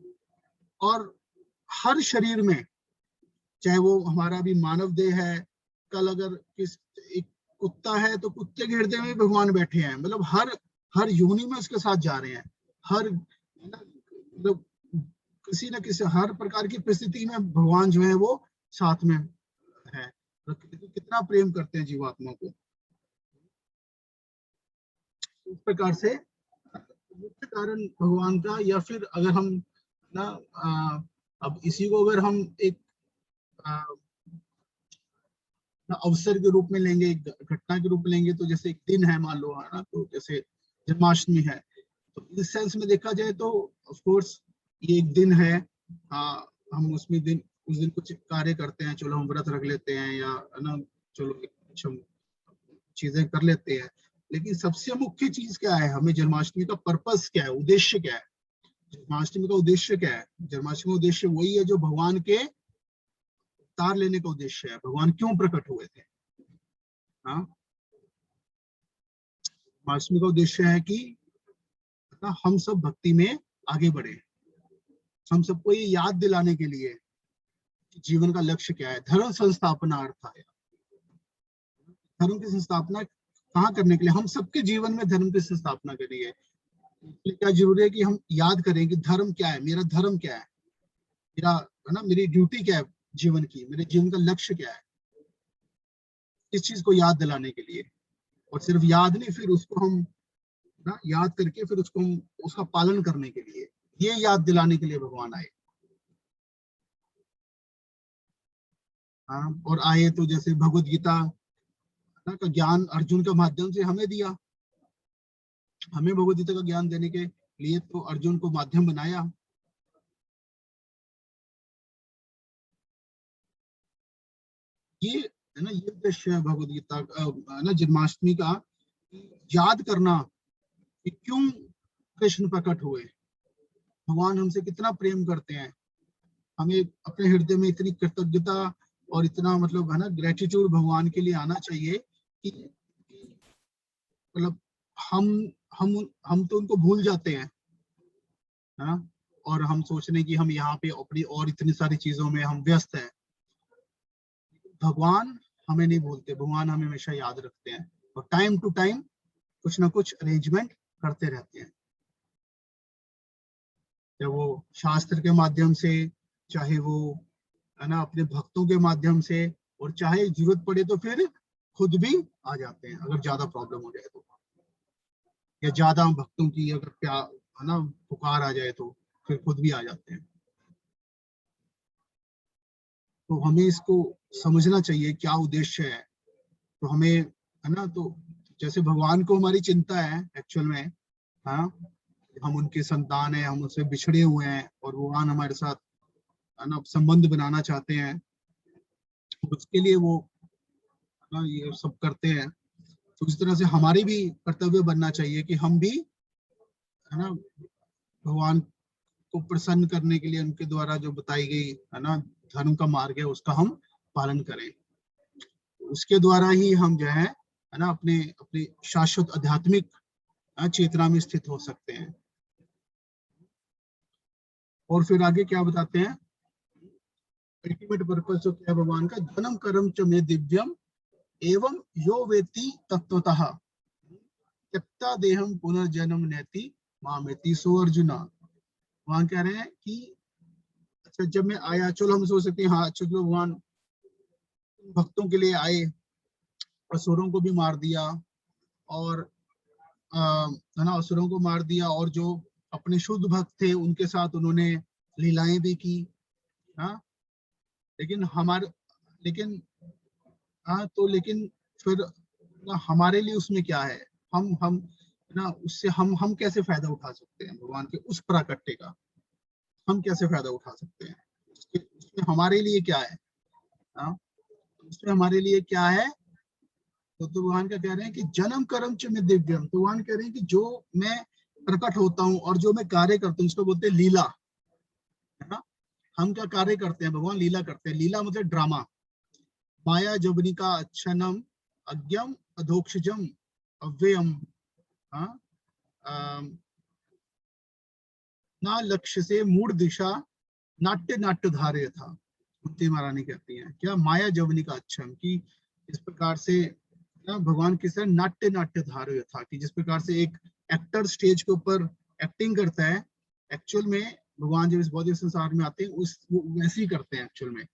और हर शरीर में, चाहे वो हमारा भी मानव देह है, कल अगर किस एक कुत्ता है तो कुत्ते के हृदय में भगवान बैठे हैं, मतलब हर हर योनि में उसके साथ जा रहे हैं। हर मतलब किसी न किसी हर प्रकार की परिस्थिति में भगवान जो है वो साथ में है। तो कितना प्रेम करते हैं जीवात्मा को। इस प्रकार से मुख्य कारण भगवान का, या फिर अगर हम ना अब इसी को अगर हम एक अवसर के रूप में लेंगे, एक घटना के रूप में लेंगे, तो जैसे एक दिन है मान लो, है ना, तो जैसे जन्माष्टमी है, तो इस सेंस में देखा जाए तो ऑफ कोर्स ये एक दिन है। हम उस दिन कुछ कार्य करते हैं, चलो हम व्रत रख लेते हैं, या है ना, चलो कुछ हम चीजें कर लेते हैं। लेकिन सबसे मुख्य चीज क्या है, हमें जन्माष्टमी का पर्पस क्या है, उद्देश्य क्या है? जन्माष्टमी का उद्देश्य क्या है? जन्माष्टमी का उद्देश्य वही है जो भगवान के अवतार लेने का उद्देश्य है। भगवान क्यों प्रकट हुए थे? हाँ, जन्माष्टमी का उद्देश्य है कि हम सब भक्ति में आगे बढ़े। हम सबको ये याद दिलाने के लिए कि जीवन का लक्ष्य क्या है। धर्म संस्थापना अर्थ है, धर्म की संस्थापना कहाँ करने के लिए? हम सबके जीवन में धर्म की संस्थापना के लिए। इसलिए क्या जरूरी है कि हम याद करें कि धर्म क्या है, मेरा धर्म क्या है, मेरा, है ना, मेरी ड्यूटी क्या है जीवन की, मेरे जीवन का लक्ष्य क्या है, इस चीज को याद दिलाने के लिए। और सिर्फ याद नहीं, फिर उसको हम ना याद करके फिर उसको हम उसका पालन करने के लिए, ये याद दिलाने के लिए भगवान आए। हाँ, और आए तो जैसे भगवत गीता का ज्ञान अर्जुन के माध्यम से हमें दिया। हमें भगवत गीता का ज्ञान देने के लिए तो अर्जुन को माध्यम बनाया। ये है ना, ये उद्देश्य है भगवत गीता है ना, जन्माष्टमी का, याद करना कि क्यों कृष्ण प्रकट हुए, भगवान हमसे कितना प्रेम करते हैं। हमें अपने हृदय में इतनी कृतज्ञता और इतना, मतलब है ना, ग्रेटिट्यूड भगवान के लिए आना चाहिए कि मतलब हम हम हम तो उनको भूल जाते हैं, है ना, और हम सोच रहे हैं कि हम यहाँ पे अपनी और इतनी सारी चीजों में हम व्यस्त हैं। भगवान हमें नहीं भूलते, भगवान हमें हमेशा याद रखते हैं, और टाइम टू टाइम कुछ ना कुछ अरेंजमेंट करते रहते हैं। चाहे वो शास्त्र के माध्यम से, चाहे वो, है ना, अपने भक्तों के माध्यम से, और चाहे जरूरत पड़े तो फिर खुद भी आ जाते हैं, अगर ज्यादा प्रॉब्लम हो जाए तो, या ज्यादा भक्तों की अगर प्यार, है ना, पुकार आ जाए तो फिर खुद भी आ जाते हैं। तो हमें इसको समझना चाहिए क्या उद्देश्य है। तो हमें, है ना, तो जैसे भगवान को हमारी चिंता है एक्चुअल में, हाँ, हम उनके संतान हैं, हम उससे बिछड़े हुए हैं, और भगवान हमारे साथ, है ना, संबंध बनाना चाहते हैं। उसके लिए वो, है ना, ये सब करते हैं। तो इस तरह से हमारी भी कर्तव्य बनना चाहिए कि हम भी, है ना, भगवान को प्रसन्न करने के लिए उनके द्वारा जो बताई गई, है ना, धर्म का मार्ग है, उसका हम पालन करें। उसके द्वारा ही हम जो है ना, अपने अपनी शाश्वत आध्यात्मिक चेतना में स्थित हो सकते हैं। और फिर आगे क्या बताते हैं? अल्टीमेट पर्पस जो क्या है भगवान का, जन्म कर्म च में दिव्यम एवं यो वेति तत्वतः त्यक्ता देहम पुनर्जन्म नेति मामेति सो अर्जुना। भगवान कह रहे हैं कि अच्छा, जब मैं आया, चलो हम सोच सकते हैं हाँ, अच्छा चलो भगवान भक्तों के लिए आए, असुरों को भी मार दिया, और है ना, असुरों को मार दिया, और जो अपने शुद्ध भक्त थे उनके साथ उन्होंने लीलाएं भी की। हाँ, लेकिन हमारे, लेकिन, हाँ, तो लेकिन फिर ना, हमारे लिए उसमें क्या है? हम ना, उससे हम कैसे फायदा उठा सकते हैं भगवान के उस प्राकट्य का? हम कैसे फायदा उठा सकते हैं उसमें हमारे लिए क्या है? हाँ, उसमें हमारे लिए क्या है? तो भगवान क्या कह रहे हैं कि जन्म कर्म च में दिव्यम। तो भगवान कह रहे हैं कि जो मैं प्रकट होता हूँ और जो मैं कार्य करता हूँ, उसको बोलते हैं लीला, है ना। हम क्या कार्य करते हैं? भगवान लीला करते हैं। लीला मतलब ड्रामा। माया जवनिका अच्छनम अज्ञम अधोक्षजम अव्ययम, हाँ, ना लक्ष्य से मूड दिशा नाट्य नाट्य धार्य था। कुंती महारानी कहती हैं क्या, माया जवनी का अच्छम, कि इस प्रकार से ना भगवान किस तरह नाट्य नाट्य धार्य था, कि जिस प्रकार से एक एक्टर स्टेज के ऊपर एक्टिंग करता है, एक्चुअल में भगवान जब इस भौतिक संसार में आते हैं उस वो वैसे ही करते हैं एक्चुअल में।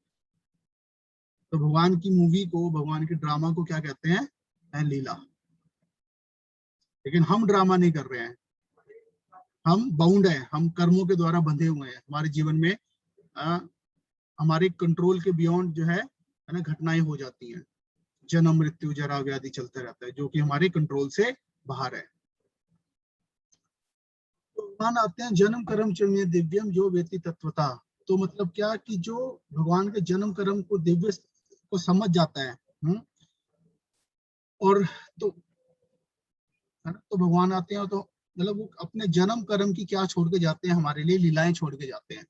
तो भगवान की मूवी को, भगवान के ड्रामा को क्या कहते हैं? है लीला। लेकिन हम ड्रामा नहीं कर रहे हैं, हम बाउंड है, हम कर्मों के द्वारा बंधे हुए हैं। हमारे जीवन में हमारे कंट्रोल के बियॉन्ड जो है ना घटनाएं हो जाती हैं, जन्म मृत्यु जरा व्याधि चलता रहता है जो कि हमारे कंट्रोल से बाहर है। तो भगवान आते हैं जन्म कर्म च में दिव्यम जो वेति तत्वता। तो मतलब क्या कि जो भगवान के जन्म कर्म को दिव्य को समझ जाता है, और तो तो भगवान आते हैं तो मतलब वो अपने जन्म कर्म की क्या छोड़ के जाते हैं, हमारे लिए लीलाएं छोड़ के जाते हैं।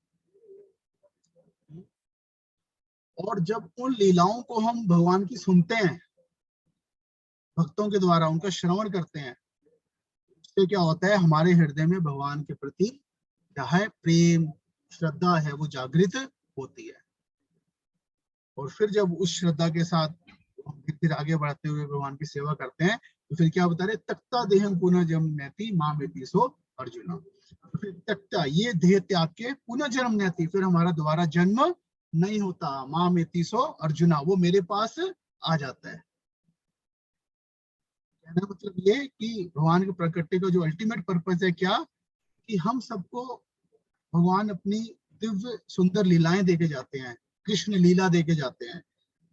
और जब उन लीलाओं को हम भगवान की सुनते हैं, भक्तों के द्वारा उनका श्रवण करते हैं, उससे क्या होता है, हमारे हृदय में भगवान के प्रति क्या है, प्रेम श्रद्धा है, वो जागृत होती है। और फिर जब उस श्रद्धा के साथ फिर आगे बढ़ते हुए भगवान की सेवा करते हैं, तो फिर क्या बता रहे, तक्ता देहम पुनः जन्म नैति मां मेति सो अर्जुन। तो फिर तक्ता, ये देह त्याग के पुनः जन्म नैति, फिर हमारा दोबारा जन्म नहीं होता, मां मेति सो अर्जुना, वो मेरे पास आ जाता है। कहना मतलब ये कि भगवान के प्रकृति का जो अल्टीमेट पर्पज है क्या, कि हम सबको भगवान अपनी दिव्य सुंदर लीलाएं देके जाते हैं, कृष्ण लीला देके जाते हैं,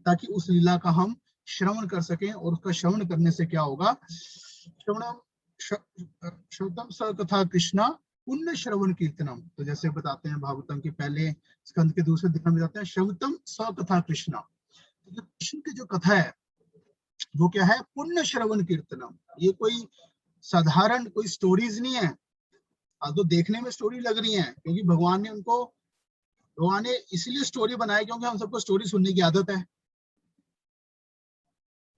ताकि उस लीला का हम श्रवण कर सकें। और उसका श्रवण करने से क्या होगा, श्रवणम श्रुतम स कथा कृष्णा पुण्य श्रवण कीर्तनम। तो जैसे बताते हैं भागवतम के पहले स्कंद के दूसरे दिन में बताते हैं श्रवतम स कथा कृष्णा। तो कृष्ण की जो कथा है वो क्या है, पुण्य श्रवण कीर्तनम। ये कोई साधारण कोई स्टोरीज नहीं है। तो देखने में स्टोरी लग रही है क्योंकि भगवान ने इसलिए स्टोरी बनाया क्योंकि हम सबको स्टोरी सुनने की आदत है।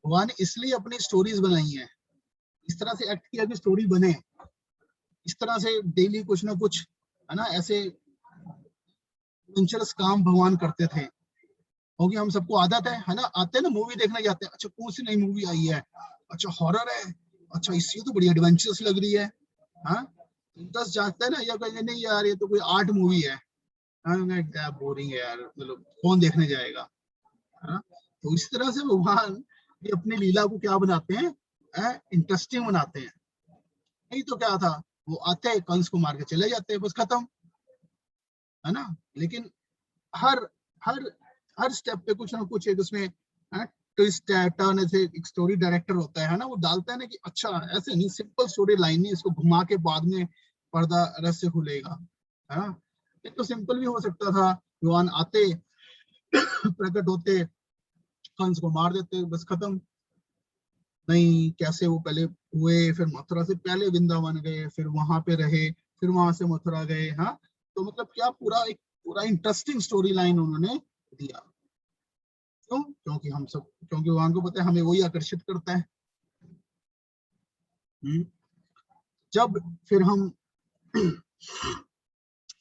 भगवान ने इसलिए अपनी स्टोरीज बनाई है, इस तरह से एक्ट किया कि स्टोरी बने, इस तरह से डेली कुछ ना कुछ है ना ऐसे एडवेंचरस काम भगवान करते थे, क्योंकि हम सबको आदत है ना, आते हैं ना मूवी देखने जाते हैं, अच्छा कौन सी नई मूवी आई है, अच्छा हॉरर है, अच्छा इससे तो बड़ी एडवेंचरस लग रही है। हाँ, इंटरेस्ट जागता है ना, या कहेंगे नहीं यार ये तो कोई आर्ट मूवी है, क्या बोरिंग है यार, मतलब कौन देखने जाएगा। हाँ, तो इस तरह से भगवान ये अपनी लीला को क्या बनाते हैं, इंटरेस्टिंग बनाते हैं। नहीं तो क्या था, वो आते हैं कंस को मार के चले जाते हैं, बस खत्म, है ना। लेकिन हर हर हर स्टेप पे कुछ ना कुछ एक उसमें ट्विस्ट है, टर्न, ऐसे एक स्टोरी डायरेक्टर होता है ना, वो डालता है ना कि अच्छा ऐसे नहीं, सिंपल स्टोरी लाइन नहीं, इसको घुमा के बाद में पर्दा रहस्य खुलेगा, है ना। ये तो सिंपल भी हो सकता था, भगवान आते प्रकट होते कंस को मार देते, बस खत्म। नहीं, कैसे वो पहले हुए, फिर मथुरा से पहले वृंदावन गए, फिर वहां पे रहे, फिर वहां से मथुरा गए। हाँ, तो मतलब क्या पूरा इंटरेस्टिंग स्टोरी लाइन उन्होंने दिया। क्यों? क्योंकि भगवान को पता है हमें वही आकर्षित करता है। जब फिर हम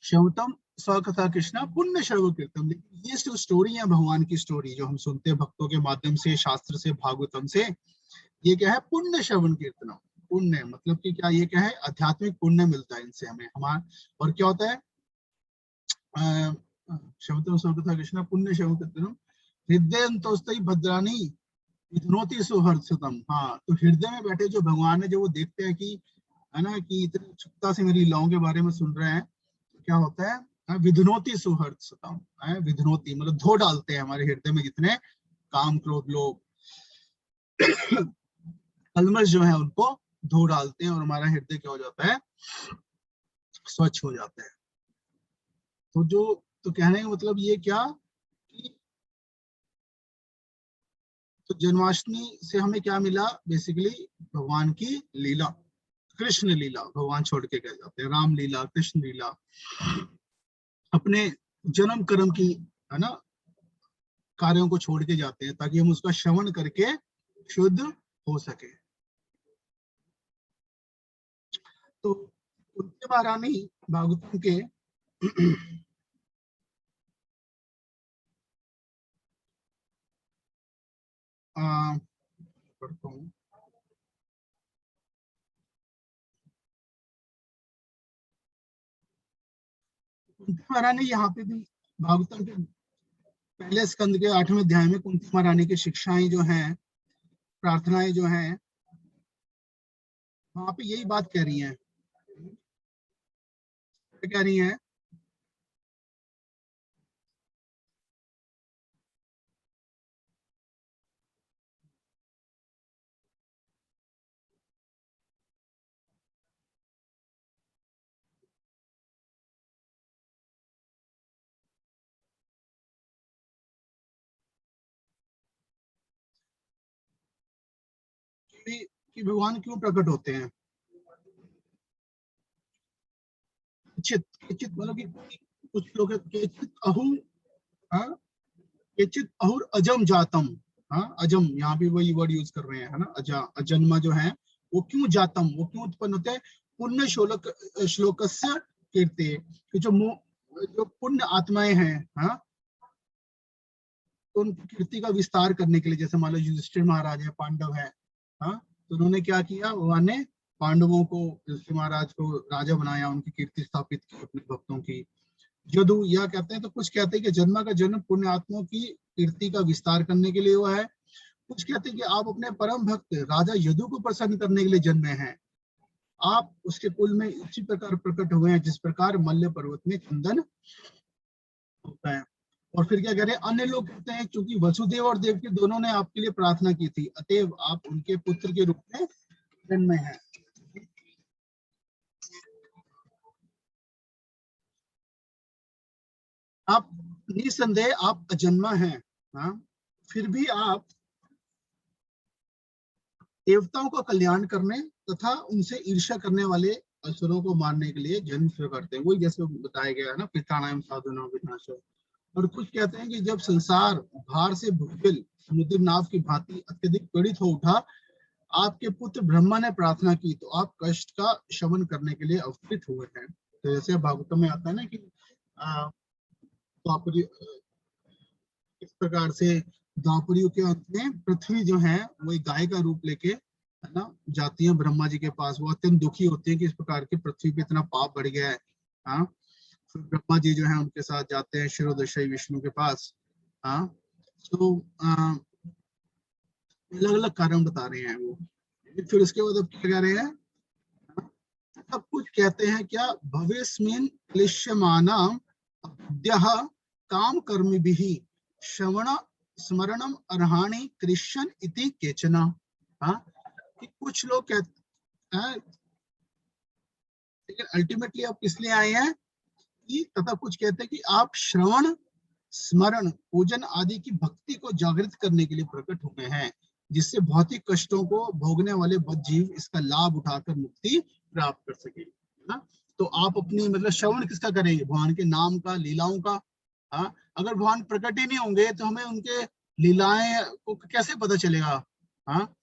श्रवतम स्वकथा कृष्णा पुण्य श्रव कीर्तन, ये जो स्टोरी है भगवान की स्टोरी जो हम सुनते हैं भक्तों के माध्यम से, शास्त्र से, भागवतम से, ये क्या है, पुण्य श्रवण कीर्तनम। पुण्य मतलब कि क्या, ये क्या है, आध्यात्मिक पुण्य मिलता है इनसे हमें। हमारा और क्या होता है, श्रवतम स्वकथा कृष्णा पुण्य श्रवण कीर्तनम हृदय भद्रानी विधनोति सुहर्षतम। हाँ, तो हृदय में बैठे जो भगवान है, जो वो देखते हैं कि है ना, कि इतनी उत्सुकता से मेरी लीलाओं के बारे में सुन रहे हैं, तो क्या होता है, विधनोति सुहर्षतम, विधनोति मतलब धो डालते हैं हमारे हृदय में जितने काम क्रोध लोग कलमश जो है उनको धो डालते हैं, और हमारा हृदय क्या हो जाता है, स्वच्छ हो जाता है। तो कहने का मतलब ये क्या, कि तो जन्माष्टमी से हमें क्या मिला, बेसिकली भगवान की लीला, कृष्ण लीला भगवान छोड़ के गए जाते हैं, राम लीला, कृष्ण लीला, अपने जन्म कर्म की, है ना, कार्यों को छोड़ के जाते हैं ताकि हम उसका श्रवण करके शुद्ध हो सके। तो उनके महारानी भागवतम के पढ़ता हूँ, कुंती महारानी यहाँ पे भी भागवतम के पहले स्कंद के 8वें अध्याय में कुंती महारानी की शिक्षाएं जो हैं, प्रार्थनाएं जो हैं, वहां पे यही बात कह रही हैं। क्या कह रही हैं? कि भगवान क्यों प्रकट होते हैं। केचित, केचित मतलब कि कुछ लोग केचित अहु, हाँ, केचित अहुर अजम जातम, हाँ, अजम यहाँ भी वही वर्ड यूज कर रहे हैं, है ना, अजन्मा जो है वो क्यों जातम, वो क्यों उत्पन्न होते हैं, पुण्य श्लोकस्य कीर्ति, कि जो पुण्य आत्माएं हैं, हाँ, तो उनकी कीर्ति का विस्तार करने के लिए, जैसे मान लो युधिष्ठिर महाराज है, पांडव है, हाँ, तो उन्होंने क्या किया, भगवान ने पांडवों को, युधिष्ठिर महाराज को राजा बनाया, उनकी कीर्ति स्थापित की अपने भक्तों की। यदु यह कहते हैं, तो कुछ कहते हैं कि जन्मा का जन्म पुण्य आत्माओं की कीर्ति का विस्तार करने के लिए हुआ है। कुछ कहते हैं कि आप अपने परम भक्त राजा यदु को प्रसन्न करने के लिए जन्मे हैं, आप उसके कुल में इसी प्रकार प्रकट हुए हैं जिस प्रकार मल्य पर्वत में चंदन होता है। और फिर क्या कह रहे हैं, अन्य लोग कहते हैं क्योंकि वसुदेव और देवकी दोनों ने आपके लिए प्रार्थना की थी, अतएव आप उनके पुत्र के रूप में जन्मे हैं। आप निसंदेह आप अजन्मा हैं, हाँ, फिर भी आप देवताओं का कल्याण करने तथा उनसे ईर्ष्या करने वाले असुरों को मारने के लिए जन्म स्वीकार करते हैं। वही जैसे बताया गया है ना, पितानाम साधुनाम विनाशो। और कुछ कहते हैं कि जब संसार भार से भूखिल समुद्र नाव की भांति अत्यधिक पीड़ित हो उठा, आपके पुत्र ब्रह्मा ने प्रार्थना की तो आप कष्ट का शमन करने के लिए अवतरित हुए हैं। तो जैसे भागवतम में आता है ना कि द्वापर इस प्रकार से द्वापर युग के अंत में पृथ्वी जो है वो एक गाय का रूप लेके, है ना, जाती है ब्रह्मा जी के पास। वो अत्यंत दुखी होते हैं कि इस प्रकार की पृथ्वी पे इतना पाप बढ़ गया है, हाँ। फिर ब्रह्मा जी जो है उनके साथ जाते हैं शिरोदशई विष्णु के पास, हाँ। तो अलग अलग कारण बता रहे हैं वो। फिर उसके बाद अब क्या कह रहे हैं, सब कुछ कहते हैं क्या, भविष्यस्मिन् क्लिश्यमाना अद्यः काम कर्म भी श्रवण स्मरणम अर्हाणि कृष्ण इति केचन, हाँ, कि कुछ लोग कहते हैं, लेकिन अल्टीमेटली आप किस लिए आए हैं, कि तथा कुछ कहते हैं कि आप श्रवण स्मरण पूजन आदि की भक्ति को जागृत करने के लिए प्रकट हुए हैं, जिससे भौतिक कष्टों को भोगने वाले बद्ध जीव इसका लाभ उठाकर मुक्ति प्राप्त कर सके, ना। तो आप अपनी मतलब श्रवण किसका करेंगे, भगवान के नाम का, लीलाओं का, हाँ। अगर भगवान प्रकट ही नहीं होंगे तो हमें उनके लीलाएं को कैसे पता चलेगा, हाँ।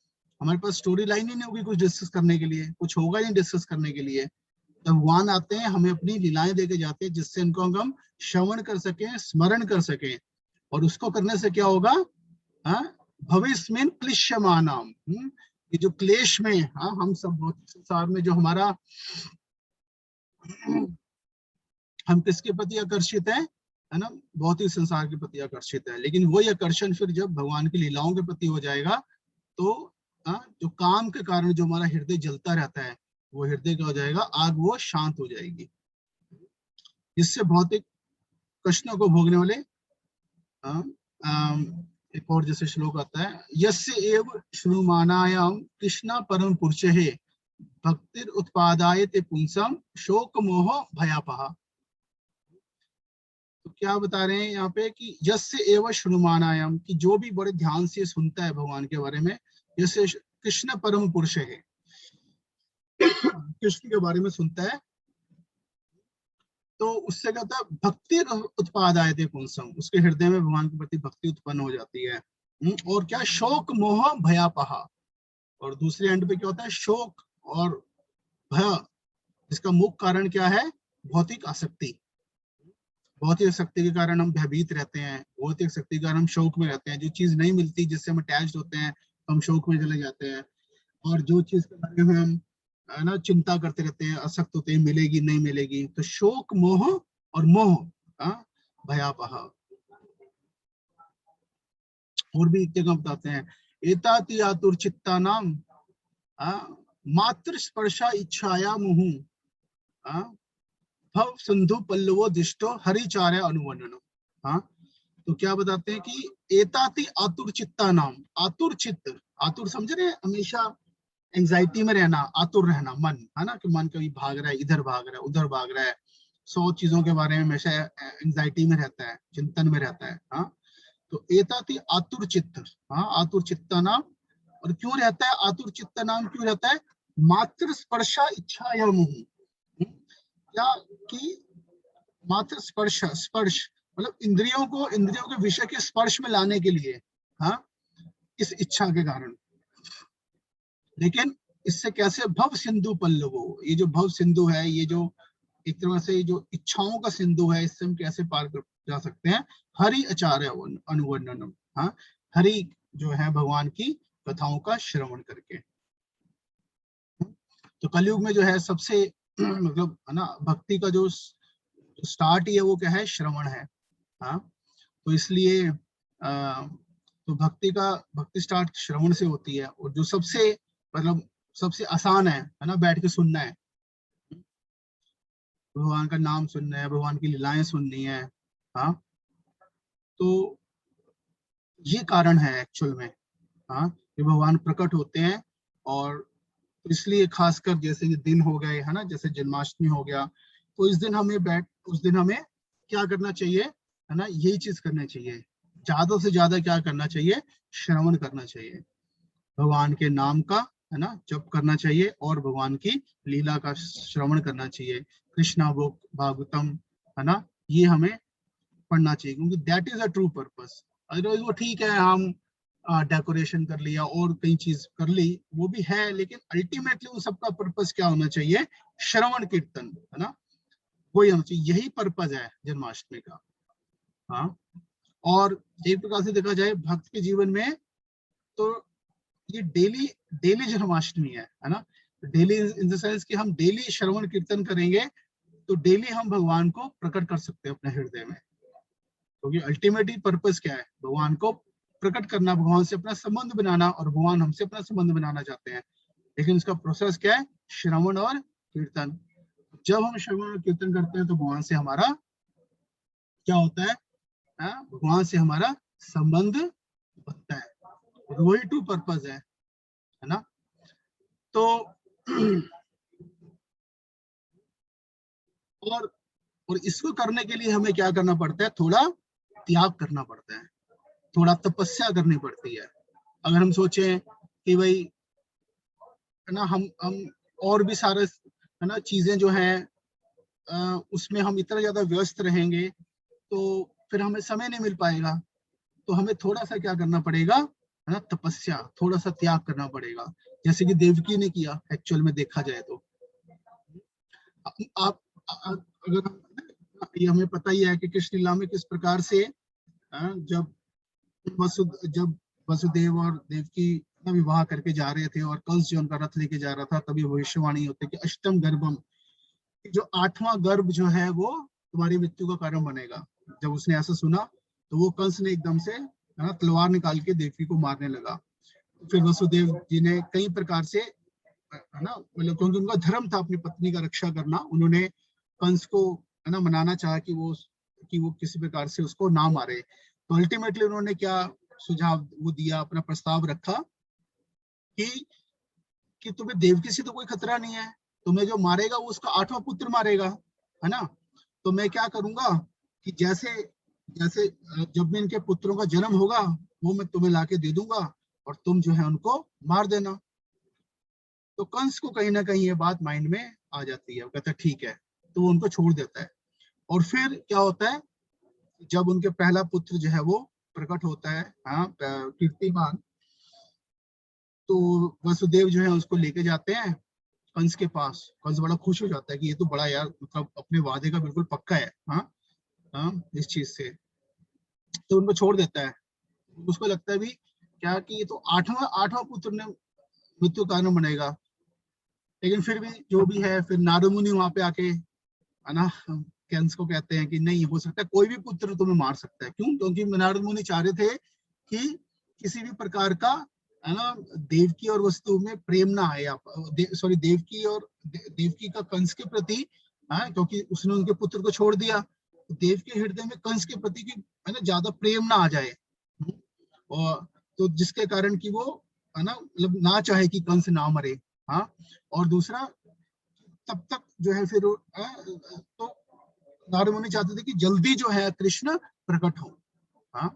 हमारे पास स्टोरी लाइन ही नहीं होगी कुछ डिस्कस करने के लिए, कुछ होगा नहीं डिस्कस करने के लिए। तो भगवान आते हैं, हमें अपनी लीलाएं देके जाते हैं, जिससे इनको हम श्रवण कर सकें, स्मरण कर सकें, और उसको करने से क्या होगा, हाँ, भविष्य में क्लिश्यमानाम, ये जो क्लेश में, हाँ, हम सब भौतिक संसार में जो हमारा, हम किसके प्रति आकर्षित है ना, भौतिक संसार के प्रति आकर्षित है, लेकिन वही आकर्षण फिर जब भगवान की लीलाओं के प्रति हो जाएगा तो, हाँ, जो काम के कारण जो हमारा हृदय जलता रहता है, वो हृदय क्या हो जाएगा, आग वो शांत हो जाएगी, जिससे भौतिक कष्टों को भोगने वाले, एक और जैसे श्लोक आता है, यस्य एव श्रुमानायाम कृष्णा परम पुरुष है भक्तिर उत्पादाय ते पुंसम शोक मोह भयापहा। तो क्या बता रहे हैं यहाँ पे कि यस्य एव श्रुमानायाम, कि जो भी बड़े ध्यान से सुनता है भगवान के बारे में, जैसे कृष्ण परम पुरुष है, कृष्ण के बारे में सुनता है, तो उससे क्या होता है, भक्ति उत्पाद आए थे पुंसम, उसके हृदय में भगवान के प्रति भक्ति उत्पन्न हो जाती है। और क्या, शोक मोह भयापहा। और दूसरे एंड पे क्या होता है, शोक और भय, इसका मुख्य कारण क्या है, भौतिक आसक्ति। भौतिक आसक्ति के कारण हम भयभीत रहते हैं, भौतिक आसक्ति के कारण हम शोक में रहते हैं, जो चीज नहीं मिलती जिससे हम अटैच्ड होते हैं हम शोक में चले जाते हैं, और जो चीज के बारे में हम, है ना, चिंता करते रहते हैं, आसक्त होते हैं, मिलेगी नहीं मिलेगी, तो शोक मोह और मोह, भयापह। और भी एक जगह बताते हैं, एताति आतुर चित्ता नाम मात्र स्पर्शा इच्छाया मुहु भव सिंधु पल्लवो दिष्टो हरिचार्य अनुवर्णनम। हाँ, तो क्या बताते हैं कि एताति आतुर चित्ता नाम, आतुर चित्त, आतुर समझ रहे हैं, हमेशा एंजाइटी में रहना, आतुर रहना, मन, है ना, कि मन कभी भाग रहा है, इधर भाग रहा है, उधर भाग रहा है, 100 चीजों के बारे में हमेशा एंजाइटी में रहता है, चिंतन में रहता है। हाँ, तो एताति आतुर चित्त, हाँ, आतुर चित्ता नाम। और क्यों रहता है आतुर चित्ता नाम, क्यों रहता है? मात्र स्पर्शा इच्छा या मुह, क्या कि मात्र स्पर्श, स्पर्श मतलब इंद्रियों के विषय के स्पर्श में लाने के लिए, हाँ, इस इच्छा के कारण। लेकिन इससे कैसे? भव सिंधु पल्लवो, ये जो भव सिंधु है, ये जो एक तरह से जो इच्छाओं का सिंधु है, इससे हम कैसे पार कर जा सकते हैं? हरि आचार्य अनुवर्णनम, हाँ, हरि जो है भगवान की कथाओं का श्रवण करके। तो कलयुग में जो है सबसे मतलब, है ना, भक्ति का जो स्टार्ट ही है वो क्या है? श्रवण है। हाँ, तो इसलिए तो भक्ति स्टार्ट श्रवण से होती है। और जो सबसे मतलब सबसे आसान है ना, बैठ के सुनना है, भगवान का नाम सुनना है, भगवान की लीलाएं सुननी है। हाँ, तो ये कारण है एक्चुअल में, हाँ, कि भगवान प्रकट होते हैं। और इसलिए खासकर जैसे ये दिन हो गए, है ना, जैसे जन्माष्टमी हो गया, तो उस दिन हमें क्या करना चाहिए? है ना, यही चीज करना चाहिए, ज्यादा से ज्यादा क्या करना चाहिए? श्रवण करना चाहिए, भगवान के नाम का, है ना, जप करना चाहिए, और भगवान की लीला का श्रवण करना चाहिए, कृष्णा बुक भागवतम, है ना, ये हमें पढ़ना चाहिए, क्योंकि that is a true purpose. Otherwise वो ठीक है, हम डेकोरेशन कर लिया और कई चीज कर ली, वो भी है, लेकिन अल्टीमेटली उन सबका पर्पस क्या होना चाहिए? श्रवण कीर्तन, है ना, वही होना चाहिए, यही पर्पस है जन्माष्टमी का। हाँ, और एक प्रकार से देखा जाए भक्त के जीवन में, तो ये डेली डेली जन्माष्टमी है ना, डेली इन द सेंस कि हम डेली श्रवण कीर्तन करेंगे, तो डेली हम भगवान को प्रकट कर सकते हैं अपने हृदय में, क्योंकि अल्टीमेटली पर्पस क्या है? भगवान को प्रकट करना, भगवान से अपना संबंध बनाना, और भगवान हमसे अपना संबंध बनाना चाहते हैं। लेकिन इसका प्रोसेस क्या है? श्रवण और कीर्तन। जब हम श्रवण और कीर्तन करते हैं तो भगवान से हमारा क्या होता है? भगवान से हमारा संबंध बनता है, और वही ट्रू पर्पस है ना। तो और और इसको करने के लिए हमें क्या करना पड़ता है? थोड़ा त्याग करना पड़ता है, थोड़ा तपस्या करनी पड़ती है। अगर हम सोचें कि भाई, है ना, हम और भी सारे, है ना, चीजें जो हैं उसमें हम इतना ज्यादा व्यस्त रहेंगे, तो फिर हमें समय नहीं मिल पाएगा। तो हमें थोड़ा सा क्या करना पड़ेगा? है ना, तपस्या, थोड़ा सा त्याग करना पड़ेगा, जैसे कि देवकी ने किया एक्चुअल में देखा जाए तो। आप अगर ये हमें पता ही है कि कृष्ण लीला में किस प्रकार से जब जब वसुदेव और देवकी विवाह करके जा रहे थे, और कंस जो उनका रथ लेके जा रहा था, तभी भविष्यवाणी होती है कि अष्टम गर्भम, जो 8वां गर्भ जो है वो तुम्हारी मृत्यु का कारण बनेगा। जब उसने ऐसा सुना, तो वो कंस ने एकदम से तलवार निकाल के देवकी को मारने लगा। फिर वसुदेव जी ने कई प्रकार से, है ना, मतलब क्योंकि उनका धर्म था अपनी पत्नी का रक्षा करना, उन्होंने कंस को, है ना, मनाना चाहा कि वो किसी प्रकार से उसको ना मारे। तो अल्टीमेटली उन्होंने क्या सुझाव वो दिया, अपना प्रस्ताव रखा कि तुम्हें देवकी से तो कोई खतरा नहीं है, तुम्हें जो मारेगा वो उसका 8वां पुत्र मारेगा, है ना। तो मैं क्या करूंगा कि जैसे जैसे जब भी इनके पुत्रों का जन्म होगा, वो मैं तुम्हें लाके दे दूंगा, और तुम जो है उनको मार देना। तो कंस को कहीं ना कहीं ये बात माइंड में आ जाती है, वो कहता है ठीक है, तो वो उनको छोड़ देता है। और फिर क्या होता है? जब उनके पहला पुत्र जो है वो प्रकट होता है, हाँ, कीर्तिमान, तो वसुदेव जो है उसको लेके जाते हैं कंस के पास। कंस बड़ा खुश हो जाता है कि ये तो बड़ा यार, मतलब अपने वादे का बिल्कुल पक्का है, हाँ, हाँ, इस चीज से। तो उनको छोड़ देता है। उसको लगता है भी क्या कि ये तो आठवां आठवां पुत्र ने मृत्यु कारण बनेगा। लेकिन फिर भी जो भी है, फिर नारद मुनि वहां पे आके, है ना, कंस को कहते हैं कि नहीं हो सकता, कोई भी पुत्र तुम्हें मार सकता है। क्यों? क्योंकि नारद मुनि चाह रहे थे कि किसी भी प्रकार का, है ना, देवकी और वस्तु में प्रेम ना आए, सॉरी देवकी का कंस के प्रति, क्योंकि उसने उनके पुत्र को छोड़ दिया, तो देव के हृदय में कंस के प्रति की, है ना, ज्यादा प्रेम ना आ जाए, और तो जिसके कारण कि वो, है ना, मतलब ना चाहे कि कंस ना मरे। हाँ, और दूसरा, तब तक जो है फिर तो नारद मुनि चाहते थे कि जल्दी जो है कृष्ण प्रकट हो। हाँ,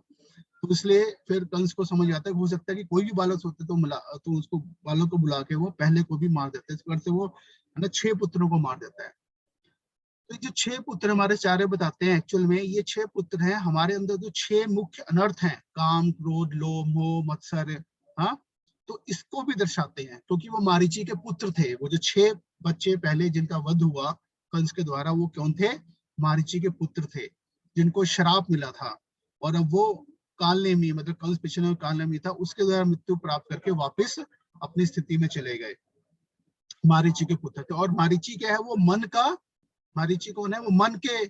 तो इसलिए फिर कंस को समझ आता है कि हो सकता है कि कोई भी बालक होते तो उसको बालक को बुला के वो पहले को भी मार देते हैं। इस प्रकार से वो, है ना, 6 पुत्रों को मार देता है। तो जो 6 पुत्र हमारे आचार्य बताते हैं, एक्चुअल में ये 6 पुत्र हैं, हमारे अंदर जो 6 मुख्य अनर्थ हैं, काम, क्रोध, लोभ, मोह, मत्सर, हाँ, तो इसको भी दर्शाते हैं, क्योंकि वो मारीची के पुत्र थे। वो जो 6 बच्चे पहले जिनका वध हुआ कंस के द्वारा, वो कौन थे? मारीची के पुत्र थे, जिनको श्राप मिला था, और अब वो कालनेमी, मतलब कंस पिछले में कालनेमी था, उसके द्वारा मृत्यु प्राप्त करके वापस अपनी स्थिति में चले गए। मारीची के पुत्र थे, और मारीची क्या है? वो मन का, मारीची कौन है? वो मन के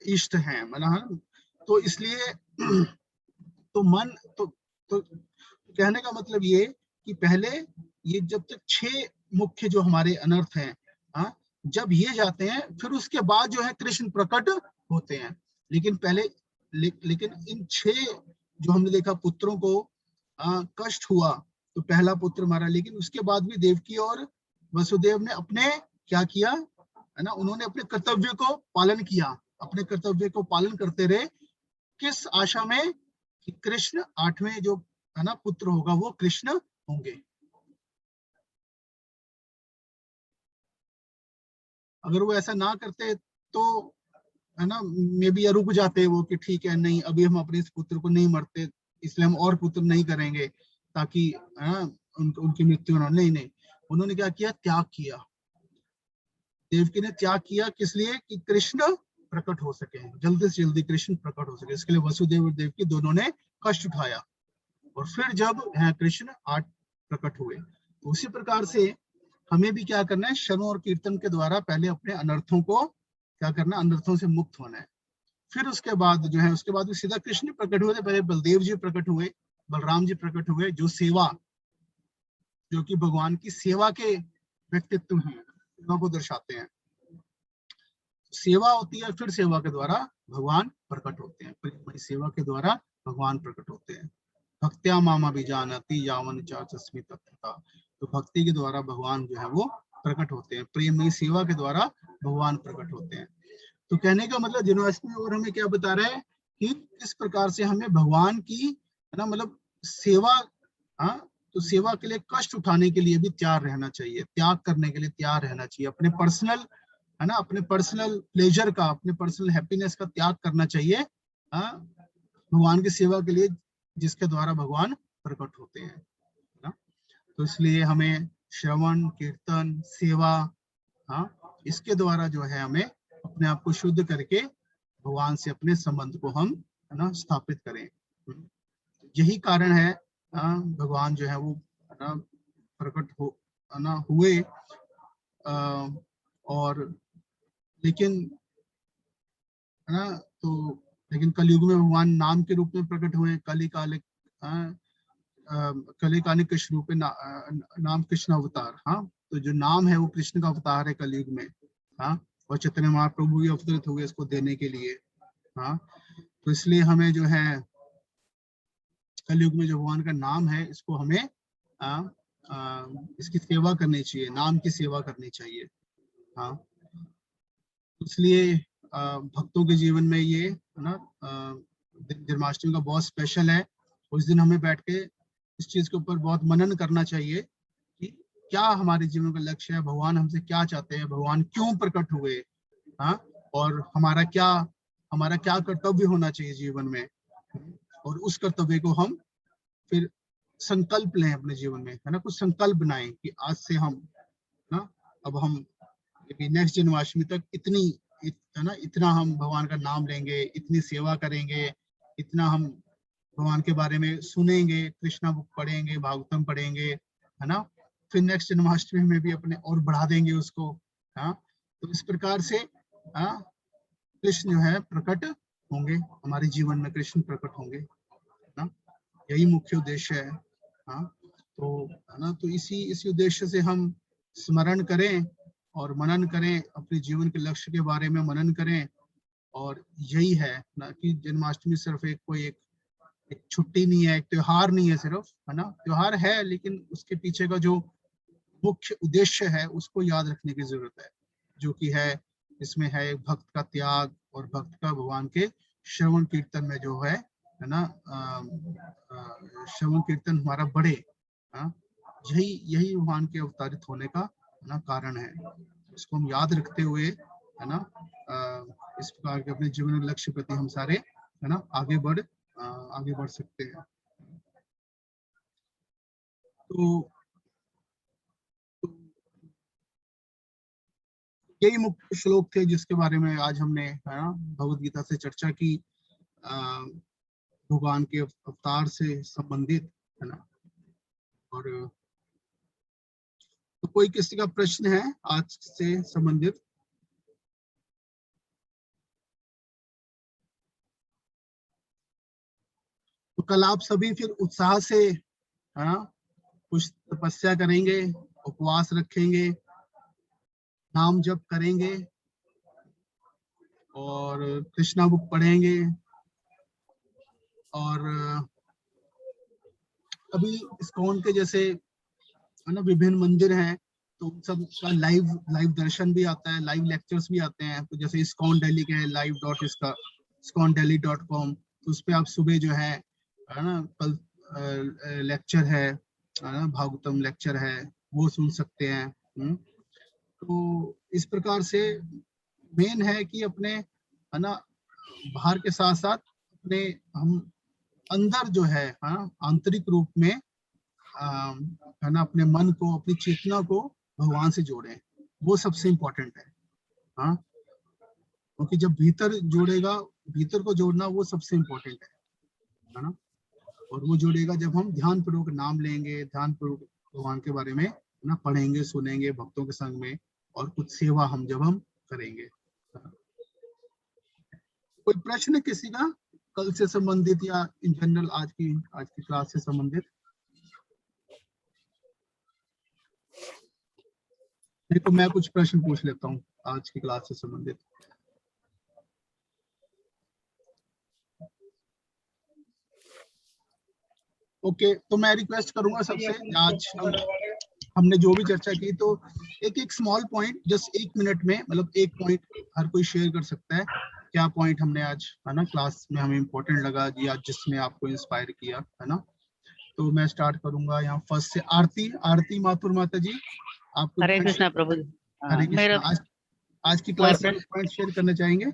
इष्ट हैं, मतलब, तो इसलिए तो मन तो कहने का मतलब ये कि पहले ये जब तक 6 मुख्य जो हमारे अनर्थ हैं, हाँ, जब ये जाते हैं, फिर उसके बाद जो है कृष्ण प्रकट होते हैं। लेकिन पहले लेकिन इन 6 जो हमने देखा पुत्रों को कष्ट हुआ, तो पहला पुत्र मारा, लेकिन उसके बाद भी देवकी और वसुदेव ने अपने क्या किया, है ना, उन्होंने अपने कर्तव्य को पालन किया, अपने कर्तव्य को पालन करते रहे। किस आशा में? कि कृष्ण 8वें जो, है ना, पुत्र होगा वो कृष्ण होंगे। अगर वो ऐसा ना करते तो, है ना, मे बी रुक जाते वो कि ठीक है, नहीं अभी हम अपने इस पुत्र को नहीं मरते, इसलिए हम और पुत्र नहीं करेंगे ताकि, है ना, उनकी मृत्यु ना। नहीं नहीं, उन्होंने क्या किया? त्याग किया। देवकी ने त्याग किया, किस लिए? कि कृष्ण प्रकट हो सके, जल्दी से जल्दी कृष्ण प्रकट हो सके। इसके लिए वसुदेव और देवकी दोनों ने कष्ट उठाया, और फिर जब कृष्ण 8 प्रकट हुए, तो उसी प्रकार से हमें भी क्या करना है? श्रवण और कीर्तन के द्वारा पहले अपने अनर्थों को क्या करना? अनर्थों से मुक्त होना है। फिर उसके बाद जो है, उसके बाद भी सीधा कृष्ण प्रकट हुए थे। पहले बलदेव जी प्रकट हुए, बलराम जी प्रकट हुए, जो सेवा, जो कि भगवान की सेवा के व्यक्तित्व हैं, सेवा को दर्शाते हैं। सेवा होती है, फिर सेवा के द्वारा भगवान प्रकट होते हैं, प्रेममयी सेवा के द्वारा भगवान प्रकट होते हैं। भक्त्या मामा भी जानती यावन चाचस्मि तत्वता, तो भक्ति के द्वारा भगवान जो है वो प्रकट होते हैं, प्रेममयी सेवा के द्वारा भगवान प्रकट होते हैं। तो कहने का मतलब जन्माष्टमी और हमें क्या बता रहा है कि किस प्रकार से हमें भगवान की, है ना, मतलब सेवा, हाँ, तो सेवा के लिए कष्ट उठाने के लिए भी तैयार रहना चाहिए, त्याग करने के लिए तैयार रहना चाहिए, अपने पर्सनल, है ना, अपने पर्सनल प्लेजर का, अपने पर्सनल हैप्पीनेस का त्याग करना चाहिए, हाँ, भगवान की सेवा के लिए, जिसके द्वारा भगवान प्रकट होते हैं, ना। तो इसलिए हमें श्रवण, कीर्तन, सेवा, हाँ, इसके द्वारा जो है हमें अपने आप को शुद्ध करके भगवान से अपने संबंध को हम, है ना, स्थापित करें। यही कारण है, भगवान जो है वो, है ना, प्रकट हो, है ना, हुए, और लेकिन, है ना, तो लेकिन कलयुग में भगवान नाम के रूप में प्रकट हुए, कलिकालिक कृष्ण रूप में, नाम कृष्ण अवतार। हाँ, तो जो नाम है वो कृष्ण का अवतार है कलयुग में। हाँ, और चैतन्य महाप्रभु भी अवतरित हुए इसको देने के लिए। हाँ, तो इसलिए हमें जो है कलयुग में जो भगवान का नाम है, इसको हमें इसकी सेवा करनी चाहिए, नाम की सेवा करनी चाहिए। हाँ, इसलिए भक्तों के जीवन में ये, है ना, जन्माष्टमी का बहुत स्पेशल है। उस दिन हमें बैठ के इस चीज के ऊपर बहुत मनन करना चाहिए कि क्या हमारे जीवन का लक्ष्य है, भगवान हमसे क्या चाहते हैं, भगवान क्यों प्रकट हुए, हाँ, और हमारा क्या कर्तव्य होना चाहिए जीवन में, और उस कर्तव्य को हम फिर संकल्प लें अपने जीवन में, है ना, कुछ संकल्प बनाएं कि आज से हम ना, अब हम नेक्स्ट जन्माष्टमी तक है ना, इतना हम भगवान का नाम लेंगे, इतनी सेवा करेंगे, इतना हम भगवान के बारे में सुनेंगे, कृष्णा बुक पढ़ेंगे, भागवतम पढ़ेंगे, है ना, फिर नेक्स्ट जन्माष्टमी में भी अपने और बढ़ा देंगे उसको। हाँ, तो इस प्रकार से, हाँ, कृष्ण जो है प्रकट होंगे, हमारे जीवन में कृष्ण प्रकट होंगे, ना, यही मुख्य उद्देश्य है। हाँ, तो है ना, तो इसी उद्देश्य से हम स्मरण करें और मनन करें, अपने जीवन के लक्ष्य के बारे में मनन करें। और यही है ना कि जन्माष्टमी सिर्फ एक छुट्टी नहीं है, एक त्योहार नहीं है सिर्फ, है ना, त्योहार है लेकिन उसके पीछे का जो मुख्य उद्देश्य है उसको याद रखने की जरूरत है, जो कि है, इसमें है भक्त का त्याग और भक्त का भगवान के श्रवण कीर्तन में जो है ना, श्रवण कीर्तन हमारा बढ़े। यही यही भगवान के अवतारित होने का ना कारण है। इसको हम याद रखते हुए, है ना, इस प्रकार के अपने जीवन लक्ष्य प्रति हम सारे, है ना, आगे बढ़ सकते हैं। तो यही मुख्य श्लोक थे जिसके बारे में आज हमने, है ना, भगवत गीता से चर्चा की, भगवान के अवतार से संबंधित, है ना। और तो कोई किसी का प्रश्न है आज से संबंधित? तो कल आप सभी फिर उत्साह से, है ना, कुछ तपस्या करेंगे, उपवास रखेंगे, नाम जप करेंगे और कृष्णा बुक पढ़ेंगे। और अभी इस्कॉन के जैसे, है ना, विभिन्न मंदिर हैं, तो उन सब का लाइव दर्शन भी आता है, लाइव लेक्चर्स भी आते हैं। तो जैसे इस्कॉन दिल्ली के live.iscon.com, तो उस पे आप सुबह जो है ना, कल लेक्चर है ना, भागवतम लेक्चर है, वो सुन सकते हैं। तो इस प्रकार से मेन है कि अपने, है ना, बाहर के साथ साथ अपने हम अंदर जो है, आंतरिक रूप में, है ना, अपने मन को, अपनी चेतना को भगवान से जोड़ें, वो सबसे इम्पोर्टेंट है। हाँ, क्योंकि जब भीतर जोड़ेगा, भीतर को जोड़ना वो सबसे इम्पोर्टेंट है ना। और वो जुड़ेगा जब हम ध्यान पूर्वक नाम लेंगे, ध्यान पूर्वक भगवान के बारे में ना पढ़ेंगे, सुनेंगे भक्तों के संग में, और कुछ सेवा जब हम करेंगे। कोई प्रश्न किसी का कल से संबंधित या इन जनरल आज की क्लास से संबंधित? नहीं तो मैं कुछ प्रश्न पूछ लेता हूँ आज की क्लास से संबंधित। ओके, तो मैं रिक्वेस्ट करूंगा सबसे, आज हमने जो भी चर्चा की, तो एक स्मॉल पॉइंट, जस्ट 1 मिनट में, मतलब एक पॉइंट हर कोई शेयर कर सकता है, क्या पॉइंट हमने आज, है ना, क्लास में हमें इम्पोर्टेंट लगा या जिसने आपको इंस्पायर किया, है ना। तो मैं स्टार्ट करूंगा यहाँ फर्स्ट से। आरती माथुर माता जी, आपको हरे कृष्णा प्रभु। हरे कृष्णा। आज की क्लास से पॉइंट शेयर करना चाहेंगे?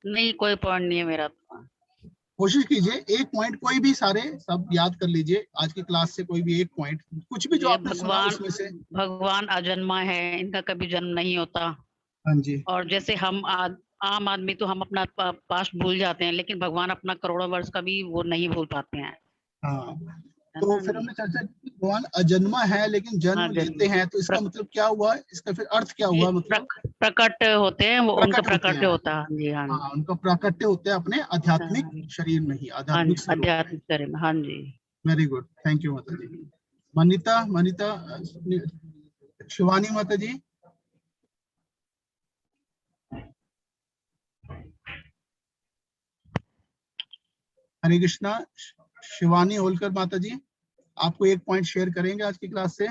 नहीं, कोई पॉइंट नहीं है मेरा। कोशिश कीजिए एक पॉइंट, कोई भी, सारे सब याद कर लीजिए आज की क्लास से, कोई भी एक पॉइंट, कुछ भी जो आपने सुना उसमें से। भगवान अजन्मा है, इनका कभी जन्म नहीं होता। हाँ जी। और जैसे हम आम आदमी तो हम अपना पास्ट भूल जाते हैं, लेकिन भगवान अपना करोड़ों वर्ष का भी वो नहीं भूल पाते हैं। हाँ, तो फिर हमने चर्चा की भगवान अजन्मा है लेकिन जन्म लेते हैं, तो इसका मतलब क्या हुआ, इसका फिर अर्थ क्या हुआ? मतलब प्रकट होते हैं वो, उनका प्रकट होता है जी। हाँ, उनका प्राकट्य होते हैं अपने आध्यात्मिक शरीर में ही, आध्यात्मिक स्वरूप में। आध्यात्मिक शरीर में। हाँ जी, वेरी गुड, थैंक यू माता जी। मनीता शिवानी माता जी। हरे कृष्णा। शिवानी होलकर माता जी, आपको एक पॉइंट शेयर करेंगे आज की क्लास से?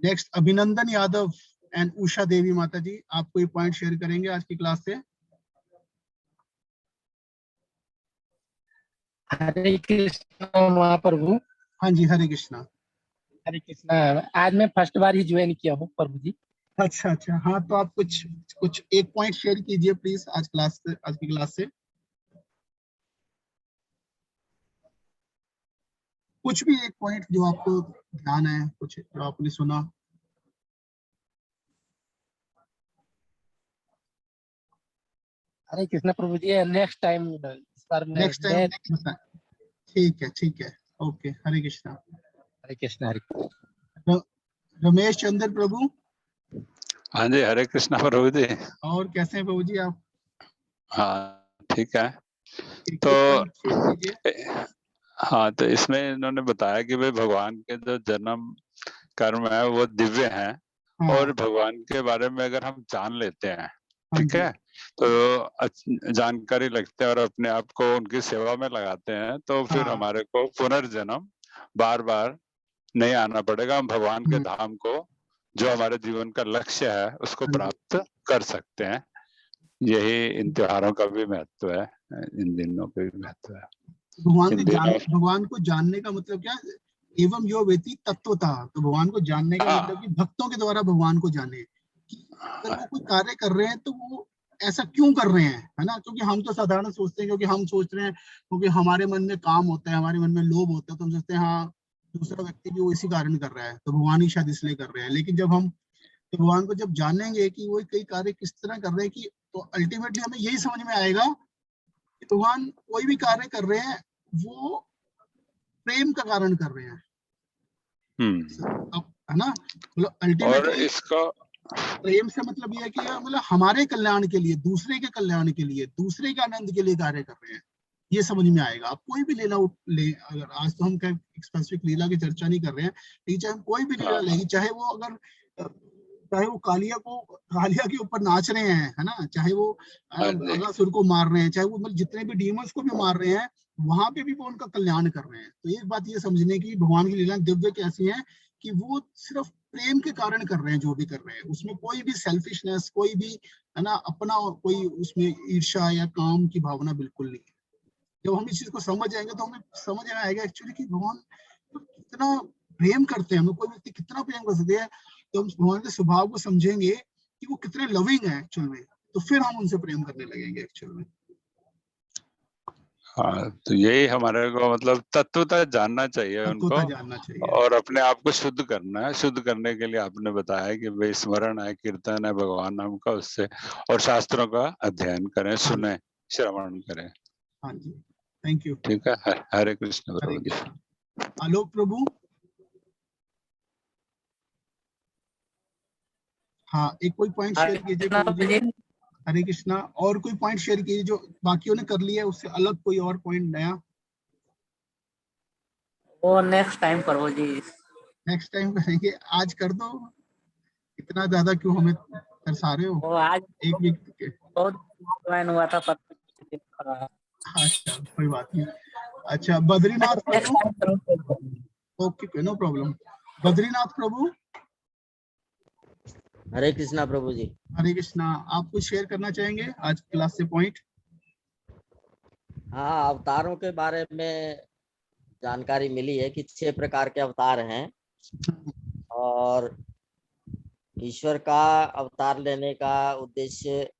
नेक्स्ट अभिनंदन यादव एंड उषा देवी माता जी, आप कोई पॉइंट शेयर करेंगे आज की क्लास से? हरे कृष्णा महाप्रभु। हाँ जी, हरे कृष्णा। हरे कृष्णा। आज मैं फर्स्ट बार ही ज्वाइन किया हूँ प्रभु जी। अच्छा अच्छा, हाँ, तो आप कुछ एक पॉइंट शेयर कीजिए प्लीज आज की क्लास से। कुछ भी एक पॉइंट जो आपको ध्यान है, कुछ जो आपने सुना। हरे कृष्णा प्रभु जी, नेक्स्ट टाइम इस बार नेक्स्ट टाइम, ठीक है, ओके, हरे कृष्णा। हरे कृष्णा। रमेश चंद्र प्रभु, हाँ जी, हरे कृष्णा प्रभु जी। और कैसे हैं प्रभु जी आप? हाँ ठीक है। एक तो पॉइंट शेयर कीजिए। हाँ, तो इसमें इन्होंने बताया कि भाई भगवान के जो जन्म कर्म है वो दिव्य हैं हाँ, और भगवान के बारे में अगर हम जान लेते हैं, हाँ ठीक जी, है, तो जानकारी लगते हैं और अपने आप को उनकी सेवा में लगाते हैं, तो फिर हाँ, हमारे को पुनर्जन्म बार बार नहीं आना पड़ेगा। हम भगवान के हम्म, धाम को, जो हमारे जीवन का लक्ष्य है, उसको हाँ जी। प्राप्त कर सकते हैं। यही इन त्योहारों का भी महत्व है, इन दिनों का भी महत्व है। इन दिनों भगवान को जानने का मतलब क्या? एवं यो वेति तत्वतः, तो भगवान को जानने का मतलब कि भक्तों के द्वारा भगवान को जाने, कि अगर वो कोई कार्य कर रहे हैं तो वो ऐसा क्यों कर रहे हैं, है ना? क्योंकि हम तो साधारण सोचते हैं, क्योंकि हम सोच रहे हैं, क्योंकि हमारे मन में काम होता है, हमारे मन में लोभ होता है, तो हम सोचते हैं हाँ दूसरा व्यक्ति भी वो इसी कारण कर रहा है, तो भगवान ही शायद इसलिए कर रहे हैं। लेकिन जब हम तो भगवान को जब जानेंगे कि वो कई कार्य किस तरह कर रहे हैं, कि तो अल्टीमेटली हमें यही समझ में आएगा कि भगवान कोई भी कार्य कर रहे हैं वो प्रेम का कारण कर रहे हैं। अब है ना, मतलब और अल्टीमेटली इसका प्रेम से मतलब ये है कि मतलब हमारे कल्याण के लिए, दूसरे के कल्याण के लिए, दूसरे के आनंद के लिए कार्य कर रहे हैं, ये समझ में आएगा। आप कोई भी लीला ले, अगर आज तो हम स्पेसिफिक लीला की चर्चा नहीं कर रहे हैं, लेकिन चाहे हम कोई भी लीला लेंगे, चाहे वो अगर चाहे वो कालिया के ऊपर नाच रहे हैं, है ना, चाहे वो अगासुर को मार रहे हैं, चाहे वो मतलब जितने भी डीमंस को भी मार रहे हैं, वहां पे भी वो उनका कल्याण कर रहे हैं। तो एक बात ये समझने की, भगवान की लीला दिव्य कैसी है कि वो सिर्फ प्रेम के कारण कर रहे हैं, जो भी कर रहे हैं उसमें कोई भी सेल्फिशनेस, कोई भी है ना अपना कोई उसमें ईर्ष्या या काम की भावना बिल्कुल नहीं है। जब हम इस चीज को समझ जाएंगे तो हमें समझ में आएगा एक्चुअली कि भगवान कितना प्रेम करते हैं, हमें कोई व्यक्ति कितना प्रेम कर सकते हैं। तो हम भगवान के स्वभाव को समझेंगे कि वो कितने लविंग है एक्चुअल में, तो फिर हम उनसे प्रेम करने लगेंगे एक्चुअल में। हाँ, तो यही हमारे को मतलब तत्वतः जानना चाहिए उनको, जानना चाहिए और अपने आप को शुद्ध करना है। शुद्ध करने के लिए आपने बताया कि भाई स्मरण है, कीर्तन है भगवान नाम का, उससे, और शास्त्रों का अध्ययन करें, सुने, श्रवण करें। हाँ जी, थैंक यू। ठीक है, हरे कृष्ण हरे प्रभु जी। कृष्ण। आलोक प्रभु, हाँ एक कोई पॉइंट शेयर कीजिए प्रभु जी। हरे कृष्णा, और कोई पॉइंट शेयर कीजिए जो बाकियों ने कर लिया है, उससे अलग कोई और पॉइंट नया। वो नेक्स्ट टाइम प्रभु जी। नेक्स्ट टाइम करेंगे, आज कर दो, इतना ज्यादा क्यों हमें तरसा रहे हो? वो आज एक वीक के। बहुत ज्वाइन हुआ था पता। अच्छा कोई बात नहीं। अच्छा बद्रीनाथ नेक्स्ट प्रभु, time. Okay no problem. Badrinath प्रभु, हरे कृष्णा प्रभु जी। हरे कृष्णा, आप कुछ शेयर करना चाहेंगे आज क्लास से पॉइंट? हाँ, अवतारों के बारे में जानकारी मिली है कि 6 प्रकार के अवतार हैं, और ईश्वर का अवतार लेने का उद्देश्य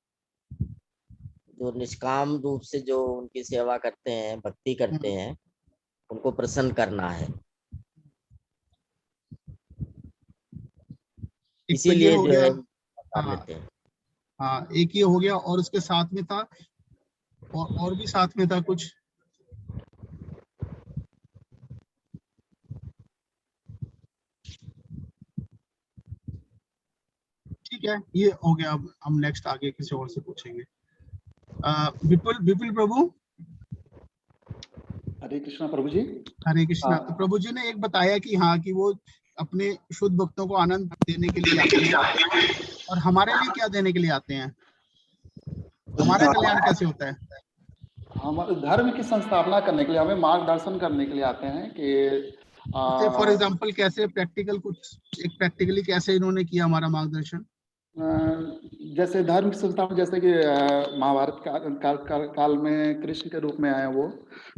जो निष्काम रूप से जो उनकी सेवा करते हैं, भक्ति करते हैं, उनको प्रसन्न करना है। इसीलिए जो है अवतार लेते हैं। हाँ एक ये हो गया, और उसके साथ में था, और भी साथ में था कुछ। ठीक है, ये हो गया। अब हम नेक्स्ट आगे किसी और से पूछेंगे। विपुल प्रभु, हरे कृष्णा प्रभु जी। हरे कृष्णा। तो प्रभु जी ने एक बताया कि हाँ कि वो अपने शुद्ध भक्तों को आनंद देने के लिए आते हैं, और हमारे लिए क्या देने के लिए आते हैं, हमारा कल्याण कैसे होता है? हम धर्म की संस्थापना करने के लिए, हमें मार्गदर्शन करने के लिए आते हैं कि फॉर एग्जांपल कैसे प्रैक्टिकल, कुछ एक प्रैक्टिकली कैसे इन्होंने किया हमारा मार्गदर्शन? जैसे धर्म की संस्थापना, जैसे कि महाभारत काल में कृष्ण के रूप में आए वो,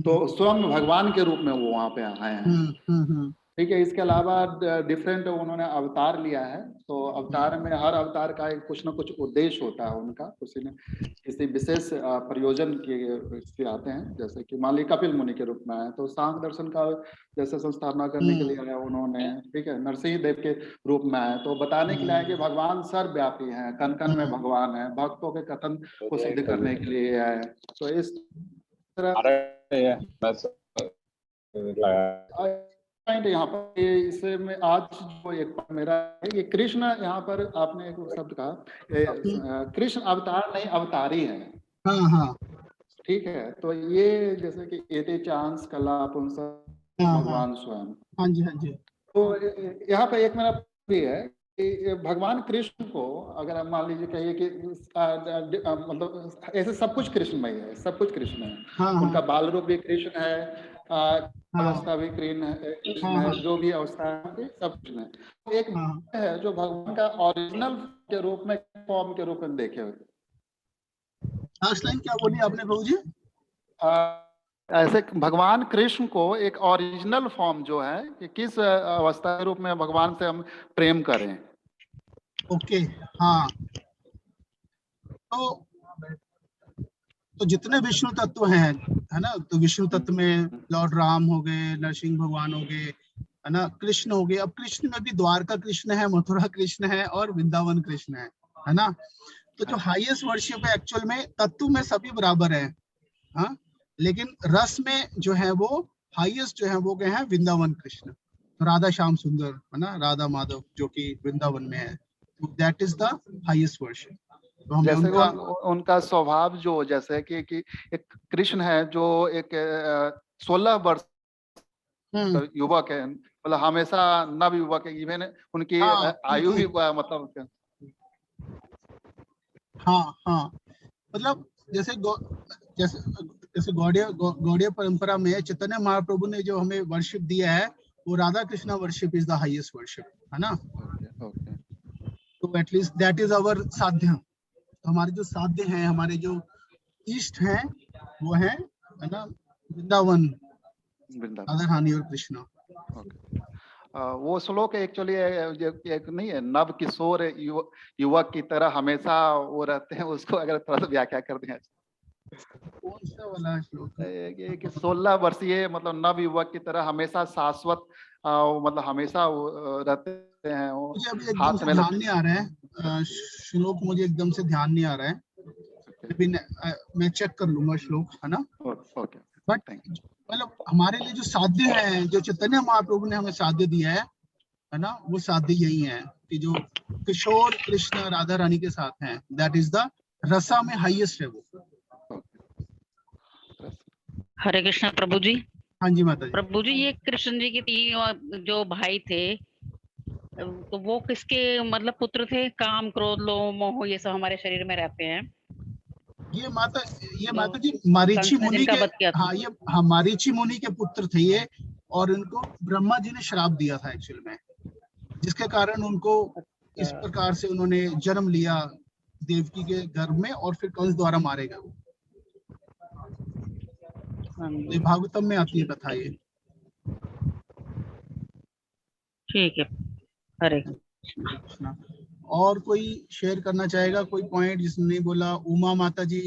तो स्वयं भगवान के रूप में वो वहाँ पे आए हैं। ठीक है, इसके अलावा डिफरेंट उन्होंने अवतार लिया है, तो अवतार में हर अवतार का एक कुछ ना कुछ उद्देश्य होता है उनका, किसी विशेष प्रयोजन के आते हैं। जैसे कि मान लीजिए कपिल मुनि के रूप में आए तो सांख्य दर्शन का जैसे संस्थापना करने के लिए आया उन्होंने। ठीक है, नरसिंह देव के रूप में आए तो बताने के लिए आए कि भगवान सर्वव्यापी हैं, कण कण में भगवान है, भक्तों के कथन को सिद्ध करने के लिए आए। तो इस तरह पॉइंट यहाँ पर इसे में आज जो एक मेरा है, ये कृष्ण यहाँ पर आपने एक शब्द कहा, कृष्ण अवतार नहीं अवतारी है। हाँ हाँ ठीक है, तो ये जैसे कि एते चांस कला पुंस हाँ भगवान स्वयं, हाँ जी हाँ जी। तो यहाँ पे एक मेरा भी है कि भगवान कृष्ण को अगर आप मान लीजिए कहिए कि मतलब ऐसे सब कुछ कृष्णमय है, सब कुछ कृष्ण है। हाँ हाँ उनका बाल रूप भी कृष्ण है, हाँ अवस्था भी कृष्ण हाँ है, हाँ जो भी अवस्था है सब कृष्ण है। तो एक हाँ है जो भगवान का ओरिजिनल के रूप में, फॉर्म के रूप में देखे हुए। लास्ट लाइन क्या बोली आपने प्रभु जी? ऐसे भगवान कृष्ण को एक ओरिजिनल फॉर्म जो है कि किस अवस्था के रूप में भगवान से हम प्रेम करें। ओके हाँ, तो जितने विष्णु तत्व हैं, है ना, तो विष्णु तत्व में लॉर्ड राम हो गए, नरसिंह भगवान हो गए, है ना, कृष्ण हो गए। अब कृष्ण में भी द्वारका कृष्ण है, मथुरा कृष्ण है और वृंदावन कृष्ण है ना। तो जो हाईएस्ट वर्शिप है एक्चुअल में तत्व में सभी बराबर है, हाँ, लेकिन रस में जो है वो हाईएस्ट जो है वो गए हैं वृंदावन कृष्ण, राधा श्याम सुंदर, है ना, राधा माधव जो कि वृंदावन में है। तो that is the highest worship. तो हमें जैसे उनका उनका स्वभाव जो जैसे कि एक कृष्ण है जो एक 16 वर्ष युवक है, मतलब हमेशा नव युवक है, इवन उनकी हाँ, आयु भी मतलब हाँ मतलब जैसे जैसे गौड़ीय परंपरा में चैतन्य महाप्रभु ने जो हमें वर्शिप दिया है वो Radha Krishna worship is the highest worship, है ना। तो एटलीस्ट दैट इज आवर साध्य। तो हमारे जो साध्य हैं, हमारे जो ईष्ट हैं वो है ना वृंदावन, राधा रानी और कृष्णा। वो श्लोक एक्चुअली एक नहीं है, नव किशोर युवक की तरह हमेशा वो रहते हैं, उसको अगर थोड़ा सा व्याख्या कर दें। कौन सा वाला श्लोक है? कि 16 वर्षीय मतलब नव युवक की तरह हमेशा शाश्वत मतलब हमेशा रहते हैं। मुझे अभी एकदम से ध्यान नहीं आ रहा है श्लोक, मुझे एकदम से ध्यान नहीं आ रहा है, मैं चेक कर लूंगा श्लोक, है ना। बट मतलब हमारे लिए जो साध्य है, जो चैतन्य महाप्रभु ने हमें साध्य दिया है ना, वो साध्य यही है कि जो किशोर कृष्ण राधा रानी के साथ हैं, दैट इज द रसा में हाईएस्ट है वो। हरे कृष्णा प्रभु जी। हाँ जी माता जी। प्रभु जी, ये कृष्ण जी के 3 जो भाई थे तो वो किसके मतलब पुत्र थे? काम, क्रोध, लोभ, मोह ये सब हमारे शरीर में रहते हैं। ये माता जी मारीची मुनि के, हाँ ये मारीची मुनि के पुत्र थे ये, और इनको ब्रह्मा जी ने श्राप दिया था एक्चुअल में, जिसके कारण उनको इस प्रकार से उन्होंने जन्म लिया देवकी के गर्भ में और फिर कंस द्वारा मारे गए। ये भागवतम में आती है कथा ये। ठीक है, हरे कृष्णा। और कोई शेयर करना चाहेगा कोई पॉइंट जिसने नहीं बोला? उमा माता जी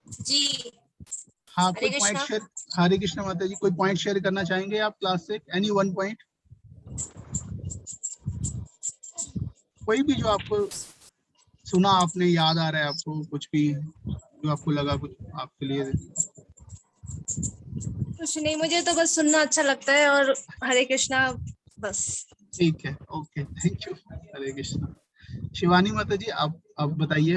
जी। हाँ, कोई पॉइंट शेयर? हरे कृष्णा माता जी, कोई पॉइंट शेयर करना चाहेंगे आप क्लास से? एनी वन पॉइंट, कोई भी जो आपको सुना, आपने याद आ रहा है आपको, कुछ भी जो आपको लगा कुछ आपके लिए? कुछ नहीं, मुझे तो बस सुनना अच्छा लगता है और हरे कृष्णा बस। ठीक है, ओके, थैंक यू। हरे कृष्णा। शिवानी माता जी आप बताइए।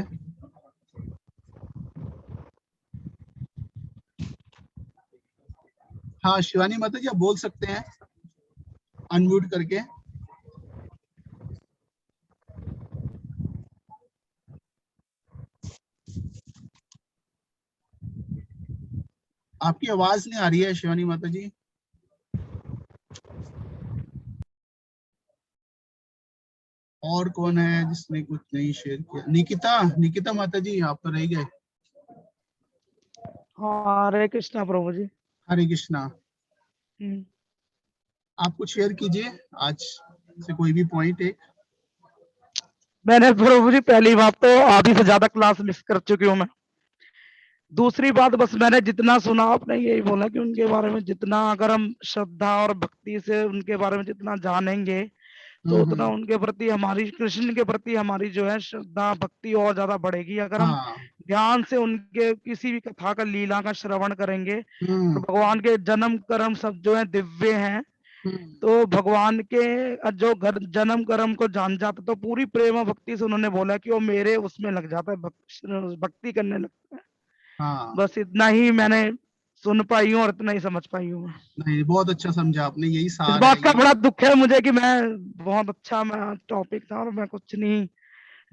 हाँ शिवानी माता जी आप बोल सकते हैं अनम्यूट करके। आपकी आवाज नहीं आ रही है शिवानी माता जी। और कौन है जिसने कुछ नहीं शेयर किया? निकिता माता जी आप तो रह गए। हरे कृष्णा प्रभु जी। हरे कृष्णा। आप कुछ शेयर कीजिए आज से कोई भी पॉइंट है। मैंने प्रभु जी पहली बात तो आधी से ज्यादा क्लास मिस कर चुकी हूँ मैं। दूसरी बात बस मैंने जितना सुना आपने यही बोला कि उनके बारे में जितना अगर हम श्रद्धा और भक्ति से उनके बारे में जितना जानेंगे तो उतना उनके प्रति हमारी, कृष्ण के प्रति हमारी जो है श्रद्धा भक्ति और ज्यादा बढ़ेगी। अगर हम ध्यान से उनके किसी भी कथा का लीला का श्रवण करेंगे और भगवान के जन्म कर्म सब जो है दिव्य हैं, तो भगवान के जो घर जन्म कर्म को जान जाता तो पूरी प्रेम भक्ति से उन्होंने बोला कि वो मेरे उसमें लग जाता है, भक्ति करने लगता है। हाँ बस इतना ही मैंने सुन पाई हूँ और इतना ही समझ पाई हूँ। नहीं, बहुत अच्छा समझा आपने, यही इस सार बात है का ये। बड़ा दुख है मुझे कि मैं बहुत अच्छा मैं टॉपिक था और मैं कुछ नहीं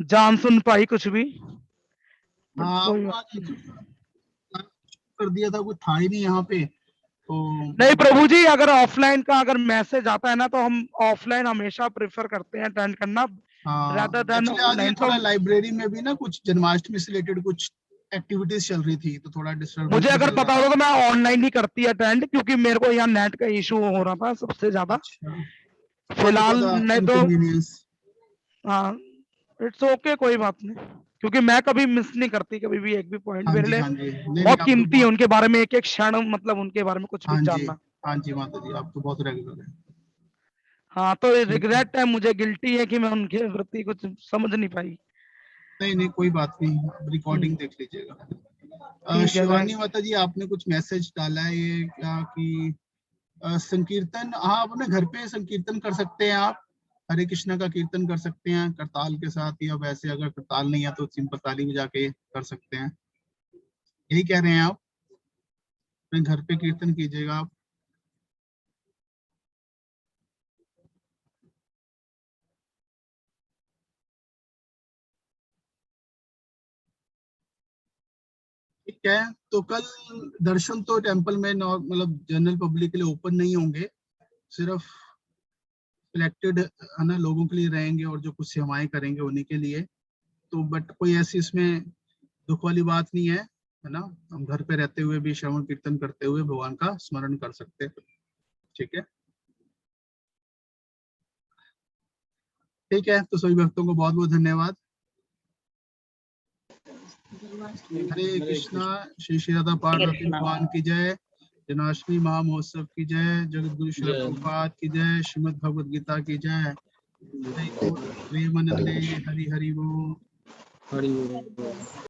जान सुन पाई कुछ भी। हाँ कोई वो बात आज नहीं। कर दिया था, कुछ था ही नहीं यहाँ पे तो। नहीं प्रभु जी, अगर ऑफलाइन का अगर मैसेज आता है ना तो हम ऑफलाइन हमेशा प्रेफर करते हैं अटेंड करना rather than एक्चुअली आज ये ऑनलाइन। थोड़ा तो लाइब्रेरी में भी ना कुछ जन्माष्टमी से रिलेटेड कुछ एक्टिविटीज चल रही थी, तो थोड़ा डिस्टर्ब मुझे अगर चल पता रहा होता तो मैं ऑनलाइन ही करती अटेंड, क्योंकि मेरे को यहाँ नेट का इशू हो रहा था सबसे ज्यादा अच्छा, फिलहाल। नहीं तो इनकन्वीनियंस। हाँ, इट्स ओके, कोई बात नहीं, क्योंकि मैं कभी मिस नहीं करती कभी भी एक भी पॉइंट। हाँ मेरे जी, लिए हाँ जी, नहीं बहुत आप तो कीमती है बहुत, उनके बारे में एक एक क्षण, मतलब उनके बारे में कुछ भी हाँ जी, जानना। हाँ जी माता जी, आप तो बहुत रेगुलर है। हाँ, तो ठीक है, रिग्रेट है, मुझे गिल्टी है कि मैं उनके प्रति कुछ समझ नहीं पाई। नहीं नहीं कोई बात नहीं, रिकॉर्डिंग देख लीजिएगा। ठीक है, शिवानी माता जी, आपने कुछ मैसेज डाला है, ये क्या कि संकीर्तन, हाँ अपने घर पे संकीर्तन कर सकते हैं आप, हरे कृष्णा का कीर्तन कर सकते हैं करताल के साथ, या वैसे अगर करताल नहीं है तो सिंपल ताली बजा के कर सकते हैं। यही कह रहे हैं आप, अपने घर पे कीर्तन कीजिएगा आप। ठीक है, तो कल दर्शन तो टेंपल में मतलब जनरल पब्लिक के लिए ओपन नहीं होंगे, सिर्फ सिलेक्टेड है ना लोगों के लिए रहेंगे, और जो कुछ सेवाएं करेंगे उन्हीं के लिए। तो बट कोई ऐसी इसमें दुख वाली बात नहीं है ना, हम घर पे रहते हुए भी श्रवण कीर्तन करते हुए भगवान का स्मरण कर सकते हैं। ठीक है, ठीक है, तो सभी भक्तों को बहुत बहुत धन्यवाद। हरे कृष्णा, श्री श्री राधा पार्वती भगवान की जय, जन्माष्टमी महामहोत्सव की जय, जगत गुरु श्रील प्रभुपाद की जय, श्रीमद् भगवद गीता की जय, जय प्रेमानंदे, हरि हरि बोल।